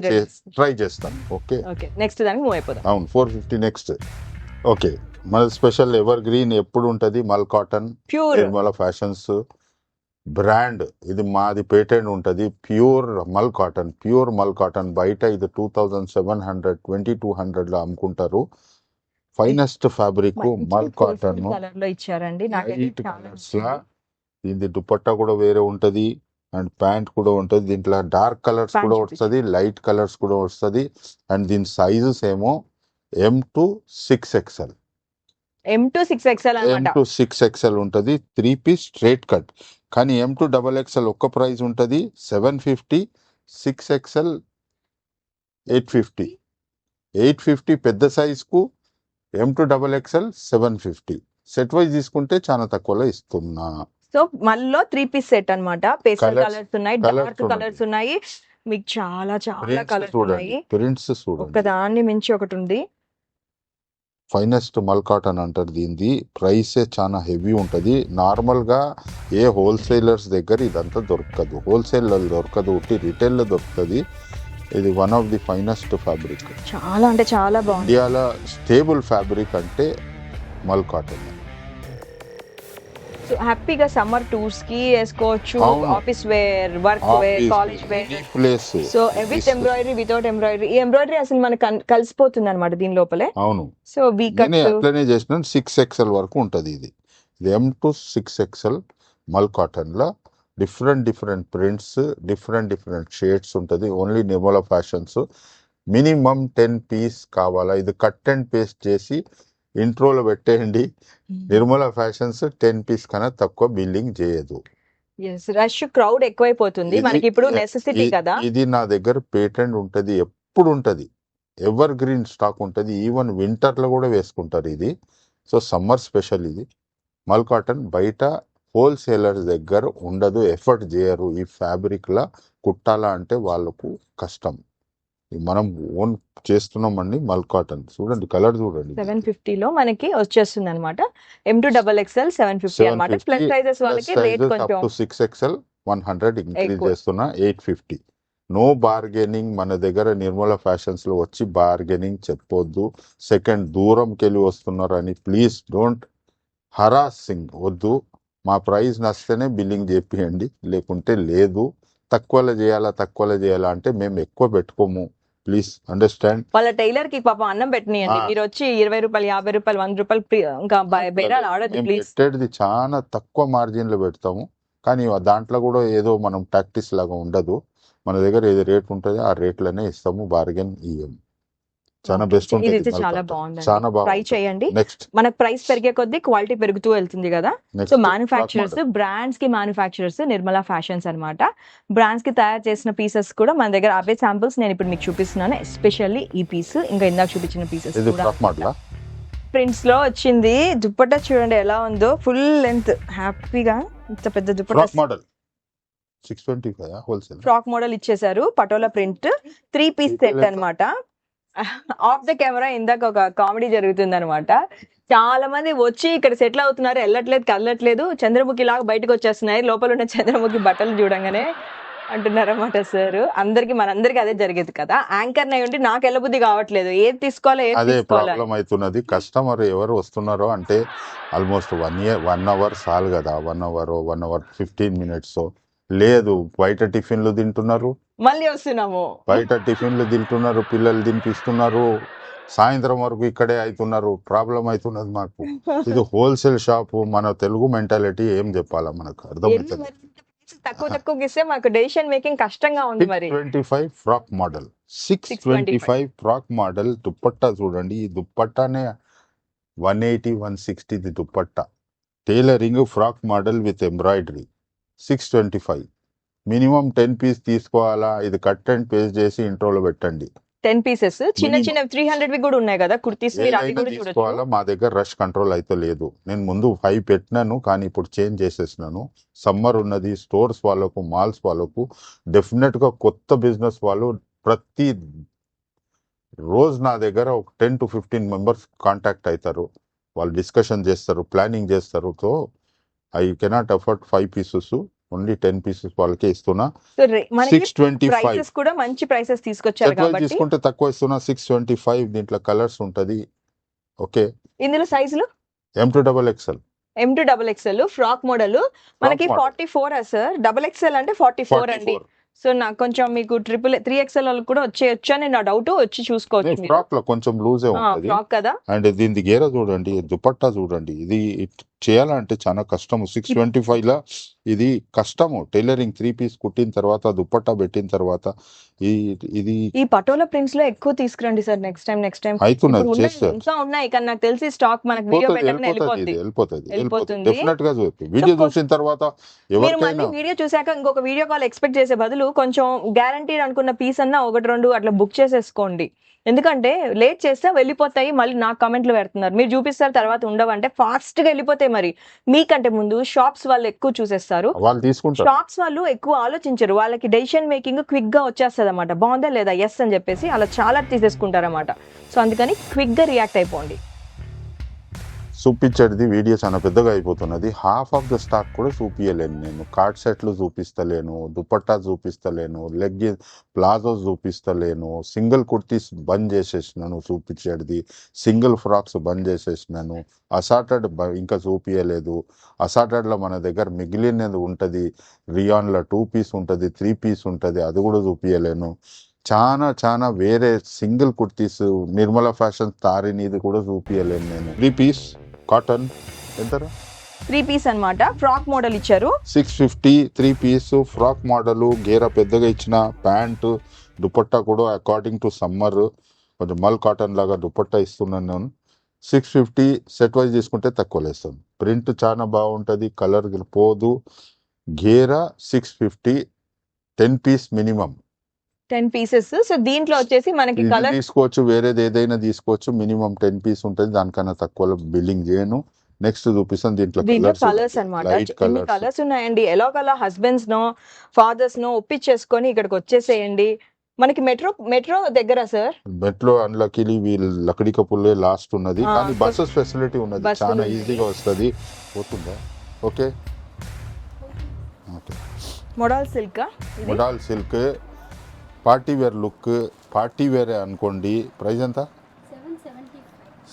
Speaker 1: ట్రై చేస్తాను. ఓకే,
Speaker 2: నెక్స్ట్ దానికి మూవ్ అయిపోదాం.
Speaker 1: అవును, 450 నెక్స్ట్. ఓకే, మన స్పెషల్ ఎవర్ గ్రీన్ ఎప్పుడు ఉంటది, మల్ cotton,
Speaker 2: pure
Speaker 1: Nirmala fashions brand. ఇది మాది పేటెంట్ ఉంటది, ప్యూర్ మల్ కాటన్. బయట ఇది 2700, 2200 లో అమ్ముకుంటారు. ఫైనెస్ట్ ఫ్యాబ్రిక్ మల్ కాటన్. దీని దుపట్టా కూడా వేరే ఉంటది అండ్ ప్యాంట్ కూడా ఉంటది. దీంట్లో డార్క్ కలర్స్ కూడా వస్తుంది, లైట్ కలర్స్ కూడా వస్తుంది. అండ్ దీని సైజెస్ ఏమో M to 6XL.
Speaker 2: M to 6XL
Speaker 1: ఉంటది. 3 పీస్ స్ట్రైట్ కట్. కానీ M to XXL ఒక్క ప్రైస్ ఉంటది 750, 6XL 850. 850 పెద్ద సైజ్ కు, M to XXL 750. Set wise తీసుకుంటే చాలా తక్కువలో ఇస్తున్నా.
Speaker 2: సో మళ్ళీ 3 పీస్ సెట్ అన్నమాట. పేస్టల్ కలర్స్ ఉన్నాయి, డార్క్ కలర్స్ ఉన్నాయి, మీకు చాలా కలర్స్ ఉన్నాయి.
Speaker 1: ప్రింట్స్ చూడండి,
Speaker 2: ఒకదాన్ని మించి ఒకటి ఉంది.
Speaker 1: ఫైనెస్ట్ మల్ కాటన్ అంటారు దీనిది. ప్రైసే చాలా హెవీ ఉంటుంది. నార్మల్గా ఏ హోల్సేలర్స్ దగ్గర ఇదంతా దొరకదు, హోల్సేల్లో దొరకదు, ఉట్టి రిటైల్లో దొరుకుతుంది. ఇది one of the finest fabric.
Speaker 2: చాలా అంటే చాలా బాగుంది.
Speaker 1: ఇండియాలో స్టేబుల్ ఫ్యాబ్రిక్ అంటే మల్ కాటన్.
Speaker 2: సో హ్యాపీగా సమ్మర్ టూర్స్ కి వేసుకోవచ్చు, office wear, work wear, college wear
Speaker 1: place.
Speaker 2: So with embroidery, without embroidery. ఈ ఎంబ్రాయిడరీ అసలు మనకు కలిసిపోతుంది అనమాట దీని లోపలే.
Speaker 1: అవును,
Speaker 2: సో
Speaker 1: అట్లనే చేసిన 6XL వరకు ఉంటది. ఇది M to 6XL mul cotton లో డిఫరెంట్ ప్రింట్స్, డిఫరెంట్ షేడ్స్ ఉంటది. Only Nirmala fashions. Minimum 10 piece కావాలా? ఇది కట్ అండ్ పేస్ట్ చేసి ఇంట్రోలో పెట్టేయండి. నిర్మల ఫ్యాషన్స్ 10 పీస్ కన్నా తక్కువ బిల్లింగ్ చేయదు.
Speaker 2: రష్ క్రౌడ్ ఎక్కువైపోతుంది మనకి ఇప్పుడు, నెసెసిటీ కదా.
Speaker 1: ఇది నా దగ్గర పేటెంట్ ఉంటది, ఎప్పుడు ఉంటది, ఎవర్ గ్రీన్ స్టాక్ ఉంటది. ఈవెన్ వింటర్ లో కూడా వేసుకుంటారు ఇది. సో సమ్మర్ స్పెషల్ ఇది మల్ కాటన్. బయట హోల్సేలర్స్ దగ్గర ఉండదు, ఎఫర్ట్ చేయరు. ఈ ఫ్యాబ్రిక్లా కుట్టాలా అంటే వాళ్ళకు కష్టం. మనం ఓన్ చేస్తున్నామండి మల్ కాటన్. చూడండి కలర్ చూడండి.
Speaker 2: 750 లో మనకి వచ్చేస్తుంది అనమాట. M2XXL 750 అనమాట. ప్లస్ సైజెస్ వాళ్ళకి రేట్ కొంచెం
Speaker 1: 6XL 100 ఇంక్రీజ్
Speaker 2: ఎక్కువ.
Speaker 1: చేస్తున్నా 850. No bargaining. మన దగ్గర నిర్మల ఫ్యాషన్స్ లో వచ్చి బార్గెనింగ్ చెప్పొద్దు. సెకండ్ దూరంకి వెళ్ళి వస్తున్నారు అని ప్లీజ్ డోంట్ హరాసింగ్ వద్దు. మా ప్రైస్ నచ్చితేనే బిల్లింగ్ చేపియండి, లేకుంటే లేదు. తక్కువలో చేయాలా అంటే మేము ఎక్కువ పెట్టుకోము. Please understand.
Speaker 2: వాళ్ళ టైలర్ కి పాపం అన్నం పెట్టనియండి. మీరు వచ్చి 20 రూపాయలు, 50 రూపాయలు, 100 రూపాయలు ఇంకా బేరాలు ఆడద్దు
Speaker 1: మేము
Speaker 2: ప్లీజ్.
Speaker 1: పెట్టేది చాలా తక్కువ మార్జిన్ లో పెడతాము, కానీ దాంట్లో కూడా ఏదో మనం ప్రాక్టీస్ లాగా ఉండదు. మన దగ్గర ఏది రేట్ ఉంటుంది ఆ రేట్లనే ఇస్తాము, బార్గెన్ ఇయ్యము. చాలా బెస్ట్
Speaker 2: ఇది
Speaker 1: ఉంటుంది.
Speaker 2: అయితే చాలా బాగుంది.
Speaker 1: చాలా
Speaker 2: ట్రై
Speaker 1: బాగుంది.
Speaker 2: చేయండి.
Speaker 1: నెక్స్ట్
Speaker 2: మనకు ప్రైస్ పెరిగే కొద్దీ క్వాలిటీ పెరుగుతూ వెళ్తుంది కదా. సో
Speaker 1: నెక్స్ట్
Speaker 2: మ్యానుఫ్యాక్చరర్స్, బ్రాండ్స్ కి మ్యానుఫ్యాక్చరర్స్ నిర్మలా ఫ్యాషన్స్ అన్నమాట. బ్రాండ్స్ కి తయారు చేసిన పీసెస్ కూడా మన దగ్గర అవే శాంపిల్స్ నేను ఇప్పుడు మీకు చూపిస్తున్నాను. ఎస్పెషల్లీ ఈ పీస్, ఇంకా ఇందాక చూపించిన పీసెస్
Speaker 1: ఇది
Speaker 2: కూడా
Speaker 1: ఫ్రాక్ మోడల్.
Speaker 2: ప్రింట్స్ లో వచ్చింది. దుప్పట్టా చూడండి ఎలా ఉందో, ఫుల్ లెంత్ హ్యాపీగా ఇంత పెద్ద dupatta.
Speaker 1: Frock model 625 wholesale.
Speaker 2: Frock model ఇచ్చేసారు, పటోలా ప్రింట్, 3 పీస్ సెట్ అన్నమాట. ఆఫ్ ద కెమెరా ఇందాక ఒక కామెడీ జరుగుతుంది అనమాట. చాలా మంది వచ్చి ఇక్కడ సెటిల్ అవుతున్నారు, వెళ్ళట్లేదు, కదలట్లేదు, చంద్రముఖి లాగా బయటకు వచ్చేస్తున్నాయి, లోపల ఉన్న చంద్రముఖి బట్టలు చూడంగానే అంటున్నారన్నమాట సార్. మనందరికి అదే జరిగేది కదా. యాంకర్ నై ఉండి నాకు వెళ్ళబుద్ధి కావట్లేదు, ఏది తీసుకోవాలో ఏది
Speaker 1: అదే
Speaker 2: తీసుకోవాలో.
Speaker 1: ప్రాబ్లం అవుతున్నది. కస్టమర్ ఎవరు వస్తున్నారో అంటే ఆల్మోస్ట్ 1 అవర్ చాలు కదా, 1 అవర్ 15 మినిట్స్. లేదు, బయట టిఫిన్లు తింటున్నారు,
Speaker 2: మళ్ళీ వస్తున్నాము.
Speaker 1: పిల్లలు తినిపిస్తున్నారు, సాయంత్రం వరకు ఇక్కడే అవుతున్నారు. ప్రాబ్లం అవుతున్నది మాకు. ఇది హోల్సేల్ షాప్. మన తెలుగు మెంటాలిటీ ఏం చెప్పాలా మనకు అర్థమవుతుంది.
Speaker 2: తక్కువ ఇస్తే మాకు డెసిషన్ మేకింగ్ కష్టంగా ఉంది మరి.
Speaker 1: 625 frock model, 625 frock model. Dupatta చూడండి, ఈ దుప్పట్టానే 180-160 dupatta. Tailoring frock model with embroidery 625. Minimum 10 piece తీసుకోవాలా. ఇది కట్ అండ్ పేస్ట్ చేసి ఇంట్రోలో పెట్టండి.
Speaker 2: 10 పీసెస్ చిన్న 300 కూడా ఉన్నాయి కదా కుర్తీస్, మీరు అవి కూడా
Speaker 1: తీసుకోవాలా.
Speaker 2: చూడొచ్చు.
Speaker 1: మా దగ్గర రష్ కంట్రోల్ అయితే లేదు. నేను ముందు 5 పెట్టినాను, కానీ ఇప్పుడు చేంజ్ చేసేసినాను. సమ్మర్ ఉన్నది. స్టోర్స్ వాళ్ళకు, మాల్స్ వాళ్ళకు డెఫినెట్ గా కొత్త బిజినెస్ వాళ్ళు ప్రతి రోజు నా దగ్గర ఒక 10 to 15 మెంబర్స్ కాంటాక్ట్ అవుతారు. వాళ్ళు డిస్కషన్ చేస్తారు, ప్లానింగ్ చేస్తారు. So I cannot afford 5 pieces, only 10 pieces వాళ్ళకే ఇస్తున్నా.
Speaker 2: సో మనకి
Speaker 1: 625
Speaker 2: ప్రైసెస్ కూడా మంచి ప్రైసెస్ తీసుకొచ్చారు కాబట్టి
Speaker 1: తీసుకుంటే తక్కువ ఇస్తున్నా. 625. దీంట్లో కలర్స్ ఉంటది. ఓకే,
Speaker 2: ఇందులో సైజులు
Speaker 1: M2XXL
Speaker 2: M2XXL ఫ్రాక్ మోడల్ మనకి
Speaker 1: model.
Speaker 2: 44 సార్. XXL అంటే 44 అండి. సో నాకు కొంచెం మీకు 3XL వాళ్ళకి కూడా వచ్చేయచ్చు అని నా డౌట్. వచ్చి చూసుకోవచ్చు మీరు.
Speaker 1: ఫ్రాక్ లో కొంచెం లూజే ఉంటది.
Speaker 2: ఫ్రాక్ కదా.
Speaker 1: అండ్ దీని గేర చూడండి, దుపట్టా చూడండి. ఇది చేయాలంటే చాలా కష్టము. 625 లా ఇది కష్టము. టైలరింగ్ 3 పీస్ కుట్టిన తర్వాత, దుపట్టా పెట్టిన తర్వాత ఇది
Speaker 2: ఈ పటోలా ప్రింట్స్ లో ఎక్కువ తీసుకురండి సార్. నెక్స్ట్ టైం
Speaker 1: అవుతున్నది, చేస్తారు.
Speaker 2: ఇంకా ఉన్నాయి కానీ నాకు తెలిసి స్టాక్ మనకి వీడియో పెట్టగానే వెళ్ళిపోతుంది.
Speaker 1: డెఫినెట్ గా వీడియో చూసిన తర్వాత
Speaker 2: మీరు మళ్ళీ
Speaker 1: ఎవరికైనా
Speaker 2: వీడియో చూసాక ఇంకొక వీడియో కాల్ ఎక్స్పెక్ట్ చేసే బదులు కొంచెం గ్యారంటీడ్ అనుకున్న పీస్ అన్నా 1-2 అట్లా బుక్ చేసేసుకోండి. ఎందుకంటే లేట్ చేస్తే వెళ్ళిపోతాయి. మళ్ళీ నాకు కమెంట్లు పెడుతున్నారు, మీరు చూపిస్తారు తర్వాత ఉండవంటే. ఫాస్ట్ గా వెళ్ళిపోతాయి. మరి మీకంటే ముందు షాప్స్ వాళ్ళు ఎక్కువ చూసేస్తారు.
Speaker 1: వాళ్ళు తీసుకుంటారు.
Speaker 2: షాప్స్ వాళ్ళు ఎక్కువ ఆలోచించరు. వాళ్ళకి డెసిషన్ మేకింగ్ క్విక్ గా వచ్చేస్తుంది అన్నమాట. బాగుందా లేదా, ఎస్ అని చెప్పేసి అలా చాలా తీసేసుకుంటారు అన్నమాట. సో అందుకని క్విక్ గా రియాక్ట్ అయిపోండి.
Speaker 1: చూపించేది వీడియో చాలా పెద్దగా అయిపోతున్నది. హాఫ్ ఆఫ్ ద స్టాక్ కూడా చూపించలేను నేను. కార్డ్ సెట్లు చూపిస్తలేను, దుపట్టా చూపిస్తలేను, లెగ్గిన్ ప్లాజోస్ చూపిస్తలేను, సింగిల్ కుర్తీస్ బంద్ చేసేసినాను చూపించేది, సింగిల్ ఫ్రాక్స్ బంద్ చేసేసినాను, అసార్టెడ్ ఇంకా చూపించలేదు. అసార్టెడ్లో మన దగ్గర మిగిలినది ఉంటుంది. రియాన్లో 2 పీస్ ఉంటుంది, 3 పీస్ ఉంటుంది, అది కూడా చూపించలేను. చాలా వేరే సింగిల్ కుర్తీస్ నిర్మల ఫ్యాషన్ తారినిది కూడా చూపించలేను నేను. 3 పీస్ కాటన్ ఎంత?
Speaker 2: 3 పీస్ అన్నమాట. ఫ్రాక్ మోడల్ ఇచ్చారు
Speaker 1: 650. 3 పీస్ ఫ్రాక్ మోడల్, గేర పెద్దగా ఇచ్చిన ప్యాంటు, దుపట్టా కూడా అకార్డింగ్ టు సమ్మర్ కొంచెం మల్ కాటన్ లాగా దుపట్టా ఇస్తున్నాను నేను. 650. సెట్ వైజ్ తీసుకుంటే తక్కువ లేస్తాను. ప్రింట్ చాలా బాగుంటుంది, కలర్ పోదు. గేర 650, 10 పీస్ మినిమం.
Speaker 2: 10 పీసెస్. సో దీంట్లో వచ్చేసి మనకి కలర్
Speaker 1: తీసుకోవచ్చు, వేరేది ఏదైనా తీసుకోవచ్చు. మినిమం 10 పీస్ ఉంటుంది, దానికన్నా తక్కువ బిల్లింగ్ చేయను. నెక్స్ట్ చూపిస్తాను దీంట్లో
Speaker 2: దీంట్లో
Speaker 1: కలర్స్
Speaker 2: కలర్స్ అన్నమాట.
Speaker 1: లైట్
Speaker 2: ఎన్ని
Speaker 1: కలర్స్
Speaker 2: కలర్స్ ఉన్నాయండి. ఎలా కలా హస్బెండ్స్ నో ఫాదర్స్ నో ఒప్పించేసుకొని ఇక్కడికి వచ్చేసేయండి. మనకి మెట్రో దగ్గర సార్.
Speaker 1: మెట్రో అన్లకీలీ వీళ్ళు లకడీ కపుల్లే లాస్ట్ ఉన్నది, కానీ
Speaker 2: so
Speaker 1: బస్సెస్ ఫెసిలిటీ ఉన్నది,
Speaker 2: బస్సులు
Speaker 1: చాలా
Speaker 2: ఉన్నాయి.
Speaker 1: ఈజీగా వస్తుంది. పోతుందా? Okay okay.
Speaker 2: మొడాల్ సిల్క్ ఇది
Speaker 1: modal silk party wear look, party వేరే అనుకోండి. ప్రైస్ ఎంత?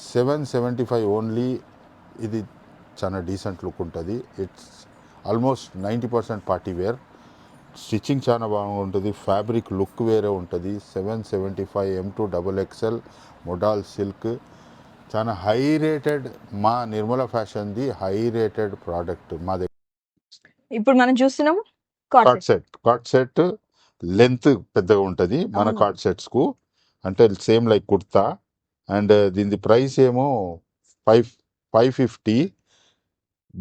Speaker 1: 775 ఓన్లీ. ఇది చాలా డీసెంట్ లుక్ ఉంటుంది. It's almost 90% party wear. Stitching చాలా బాగుంటుంది, ఫ్యాబ్రిక్ లుక్ వేరే ఉంటుంది. 775 M2 XXL మొడాల్ సిల్క్, చాలా హై రేటెడ్. మా నిర్మల ఫ్యాషన్ది హై రేటెడ్ ప్రోడక్ట్ మా దగ్గర.
Speaker 2: ఇప్పుడు మనం చూస్తున్నాము
Speaker 1: కార్డ్ సెట్ లెంత్ పెద్దగా ఉంటుంది మన
Speaker 2: అవును.
Speaker 1: కార్డ్ సెట్స్కు, అంటే సేమ్ లైక్ కుర్తా. అండ్ దీని ప్రైస్ ఏమో 550.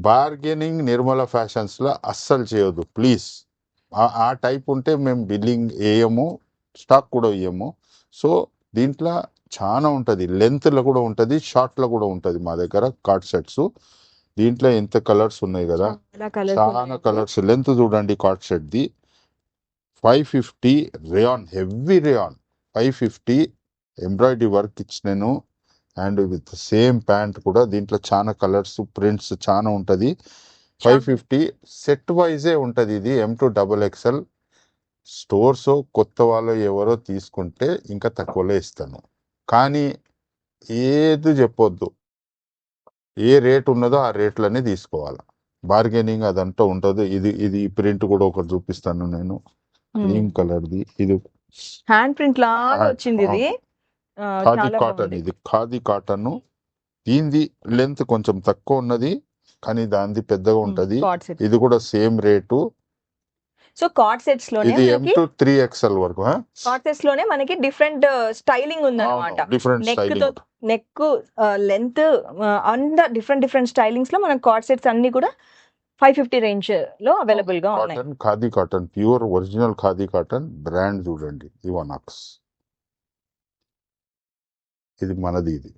Speaker 1: బార్గెనింగ్ నిర్మల ఫ్యాషన్స్లో అస్సలు చేయొద్దు ప్లీజ్. ఆ టైప్ ఉంటే మేము బిల్లింగ్ వేయము, స్టాక్ కూడా ఇవ్వము. సో దీంట్లో చాలా ఉంటుంది, లెంత్లో కూడా ఉంటుంది, షార్ట్లో కూడా ఉంటుంది మా దగ్గర కార్డ్ సెట్స్. దీంట్లో ఎంత కలర్స్ ఉన్నాయి కదా, చాలా కలర్స్. లెంత్ చూడండి కార్డ్ సెట్ది 550 rayon, heavy rayon 550. Embroidery work ఇచ్చినాను అండ్ విత్ సేమ్ ప్యాంట్ కూడా. దీంట్లో చాలా కలర్స్, ప్రింట్స్ చాలా ఉంటుంది. 550 సెట్ వైజే ఉంటుంది. ఇది M2 XXL. స్టోర్స్ కొత్త వాళ్ళు ఎవరో తీసుకుంటే ఇంకా తక్కువలో ఇస్తాను, కానీ ఏది చెప్పొద్దు. ఏ రేట్ ఉన్నదో ఆ రేట్లనే తీసుకోవాలి, బార్గెనింగ్ అదంతా ఉంటుంది. ఇది ప్రింట్ కూడా ఒకటి చూపిస్తాను నేను, క్రీమ్ కలర్ది. ఇది
Speaker 2: హ్యాండ్ ప్రింట్ లాగా వచ్చింది. ఇది
Speaker 1: ఖాదీ
Speaker 2: చాలా
Speaker 1: కాటన్,
Speaker 2: బాగుంది.
Speaker 1: ఇది ఖాదీ కాటన్. దీనిది లెంత్ కొంచెం తక్కువ ఉన్నది, కానీ దానిది పెద్దగా ఉంటది.
Speaker 2: Card set.
Speaker 1: ఇది కూడా same rate.
Speaker 2: So card sets లోనే
Speaker 1: ఇది
Speaker 2: మనకి
Speaker 1: M2 3XL వరకు.
Speaker 2: కార్డ్ సెట్స్ లోనే మనకి డిఫరెంట్ స్టైలింగ్ ఉందన్నమాట.
Speaker 1: Different
Speaker 2: neck
Speaker 1: styling.
Speaker 2: తో నెక్ లెంత్ అంత డిఫరెంట్ స్టైలింగ్స్ లో మనం కార్డ్ సెట్స్ అన్ని కూడా 550 రేంజ్ లో అవైలబుల్ గా ఉన్నాయి.
Speaker 1: Cotton, khadi cotton, pure original khadi cotton. Brand చూడండి, ఇవానాక్స్. ఇది మనది ఇది.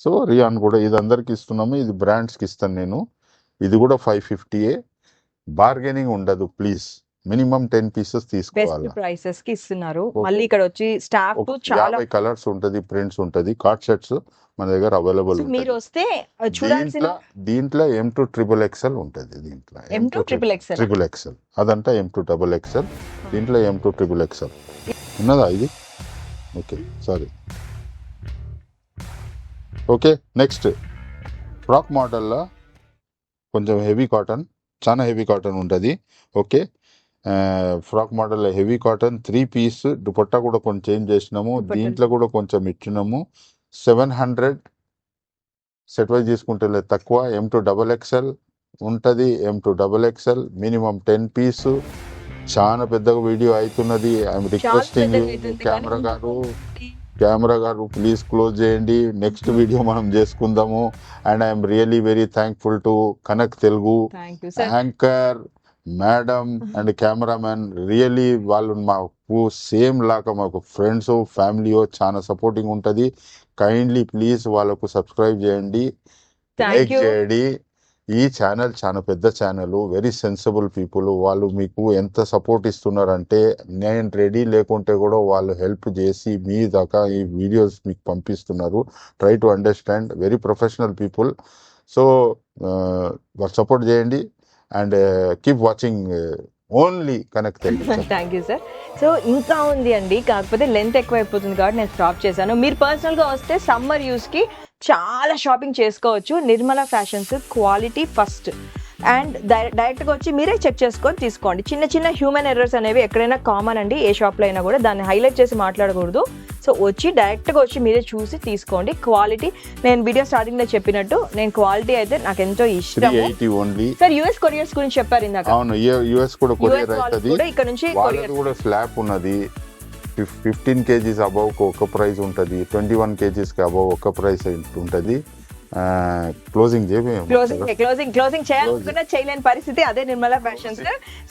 Speaker 1: సో రియాన్ కూడా ఇది అందరికి ఇస్తున్నాము, ఇది బ్రాండ్స్కి ఇస్తాను నేను. ఇది కూడా 550. బార్గెనింగ్ ఉండదు ప్లీజ్. మినిమం 10 పీసెస్
Speaker 2: బెస్ట్
Speaker 1: తీసుకోవాలి.
Speaker 2: ప్రైసెస్ కి ఇస్తున్నారు.
Speaker 1: Okay.
Speaker 2: మళ్ళీ ఇక్కడ వచ్చి స్టాఫ్ చాలా
Speaker 1: 50 కలర్స్ ఉంటుంది, ప్రింట్స్ ఉంటుంది. కార్డ్ సెట్స్ మన దగ్గర అవైలబుల్
Speaker 2: సో మీరు వస్తే చూడాల్సిన
Speaker 1: దీంట్లో M2 XXL ఉంటుంది. దీంట్లో
Speaker 2: M2 XXL.
Speaker 1: XXL అదంతా M2 XXL. దీంట్లో M2 XXL ఉన్నదా ఇది? Okay, sorry. Okay, next frock మోడల్లో కొంచెం హెవీ కాటన్, చాలా హెవీ కాటన్ ఉంటుంది. ఓకే, ఫ్రాక్ మోడల్లో హెవీ కాటన్ 3 పీస్. దుపట్టా కూడా కొంచెం చేంజ్ చేసినాము, దీంట్లో కూడా కొంచెం ఇచ్చినాము. 700 సెట్ వైజ్ తీసుకుంటే లేదు తక్కువ. M2 XXL ఉంటుంది, M2 XXL మినిమం 10 పీస్. చాలా పెద్దగా వీడియో అవుతున్నది. ఐఎమ్ రిక్వెస్టింగ్ కెమెరా గారు ప్లీజ్ క్లోజ్ చేయండి. నెక్స్ట్ వీడియో మనం చేసుకుందాము. And I'm really very thankful to Kanak Telugu anchor madam and cameraman. Really వాళ్ళు మాకు సేమ్ లాగా మాకు ఫ్రెండ్స్, ఫ్యామిలీ చాలా సపోర్టింగ్ ఉంటుంది. కైండ్లీ ప్లీజ్ వాళ్ళకు సబ్స్క్రైబ్ చేయండి, లైక్ చేయండి. ఈ ఛానల్ చాలా పెద్ద ఛానల్, వెరీ సెన్సిబుల్ పీపుల్. వాళ్ళు మీకు ఎంత సపోర్ట్ ఇస్తున్నారంటే, నేను రెడీ లేకుంటే కూడా వాళ్ళు హెల్ప్ చేసి మీ దాకా ఈ వీడియోస్ మీకు పంపిస్తున్నారు. Try to understand, very professional people. So support చేయండి and keep watching only connect.
Speaker 2: Thank you sir. So ఇంకా ఉంది అండి, కాకపోతే లెంత్ ఎక్కువ అయిపోతుంది కాబట్టి నేను స్టాప్ చేశాను. మీరు పర్సనల్గా వస్తే సమ్మర్ యూస్కి చాలా షాపింగ్ చేసుకోవచ్చు. Nirmala fashions quality first. And డైరెక్ట్గా వచ్చి మీరే చెక్ చేసుకొని తీసుకోండి. చిన్న చిన్న హ్యూమన్ ఎర్రర్స్ అనేవి ఎక్కడైనా కామన్ అండి, ఏ షాప్లో అయినా కూడా. దాన్ని హైలైట్ చేసి మాట్లాడకూడదు. సో వచ్చి డైరెక్ట్గా వచ్చి మీరే చూసి తీసుకోండి. క్వాలిటీ నేను వీడియో స్టార్టింగ్లో చెప్పినట్టు, నేను క్వాలిటీ అయితే నాకు ఎంతో ఇష్టం.
Speaker 1: 380 ఓన్లీ.
Speaker 2: సార్ యూఎస్ కొరియర్స్ గురించి చెప్పారు ఇందాక.
Speaker 1: అవును, యుఎస్ కూడా కొరియర్ అవుతుంది.
Speaker 2: ఇక్కడ నుంచి
Speaker 1: వాళ్ళది కూడా స్లాబ్ ఉన్నది. 15 kgs అబవ్ ఒక ప్రైస్ ఉంటుంది, 21 kgs అబవ్ ఒక ప్రైస్ ఉంటుంది. క్లోజింగ్ చేయ
Speaker 2: క్లోజింగ్ చేయాలనుకున్నా చేయలేని పరిస్థితి అదే నిర్మలా ఫ్యాషన్స్.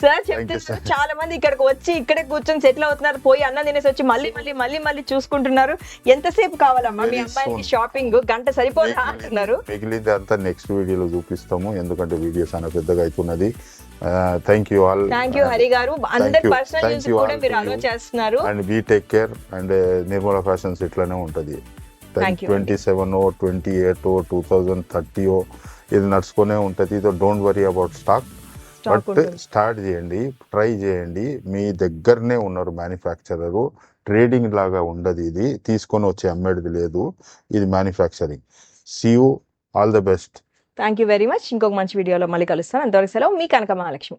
Speaker 2: సార్ చెప్తున్నారు చాలా మంది ఇక్కడికి వచ్చి ఇక్కడే కూర్చొని సెటిల్ అవుతున్నారు, పోయి అన్నం తినేసి వచ్చి మళ్ళీ చూసుకుంటున్నారు. ఎంతసేపు కావాలమ్మా మీ అమ్మాయికి షాపింగ్? గంట సరిపోదా అంటున్నారు.
Speaker 1: మిగిలింది అంతా నెక్స్ట్ వీడియోలో చూపిస్తాము, ఎందుకంటే వీడియో చాలా పెద్దగా అవుతున్నది. Thank you all.
Speaker 2: Thank you Hari garu. అందరి పర్సనల్ న్యూస్ కూడా మీరు అలో చేస్తున్నారు.
Speaker 1: And be take care. And Nirmala fashions ఇట్లానే ఉంటుంది. 27 28 2030 ఇది నడుచుకునే ఉంటుంది. ఇది don't worry about stock, but start చేయండి, ట్రై చేయండి. మీ దగ్గరనే ఉన్నారు మ్యానుఫ్యాక్చరరు. ట్రేడింగ్ లాగా ఉండదు, ఇది తీసుకొని వచ్చి అమ్మేది లేదు, ఇది manufacturing. See you, all the best.
Speaker 2: Thank you very much. ఇంకొక మంచి వీడియోలో మళ్ళీ కలుస్తాను. అంతవరకు సెలవు. మీ కనక మహాలక్ష్మి.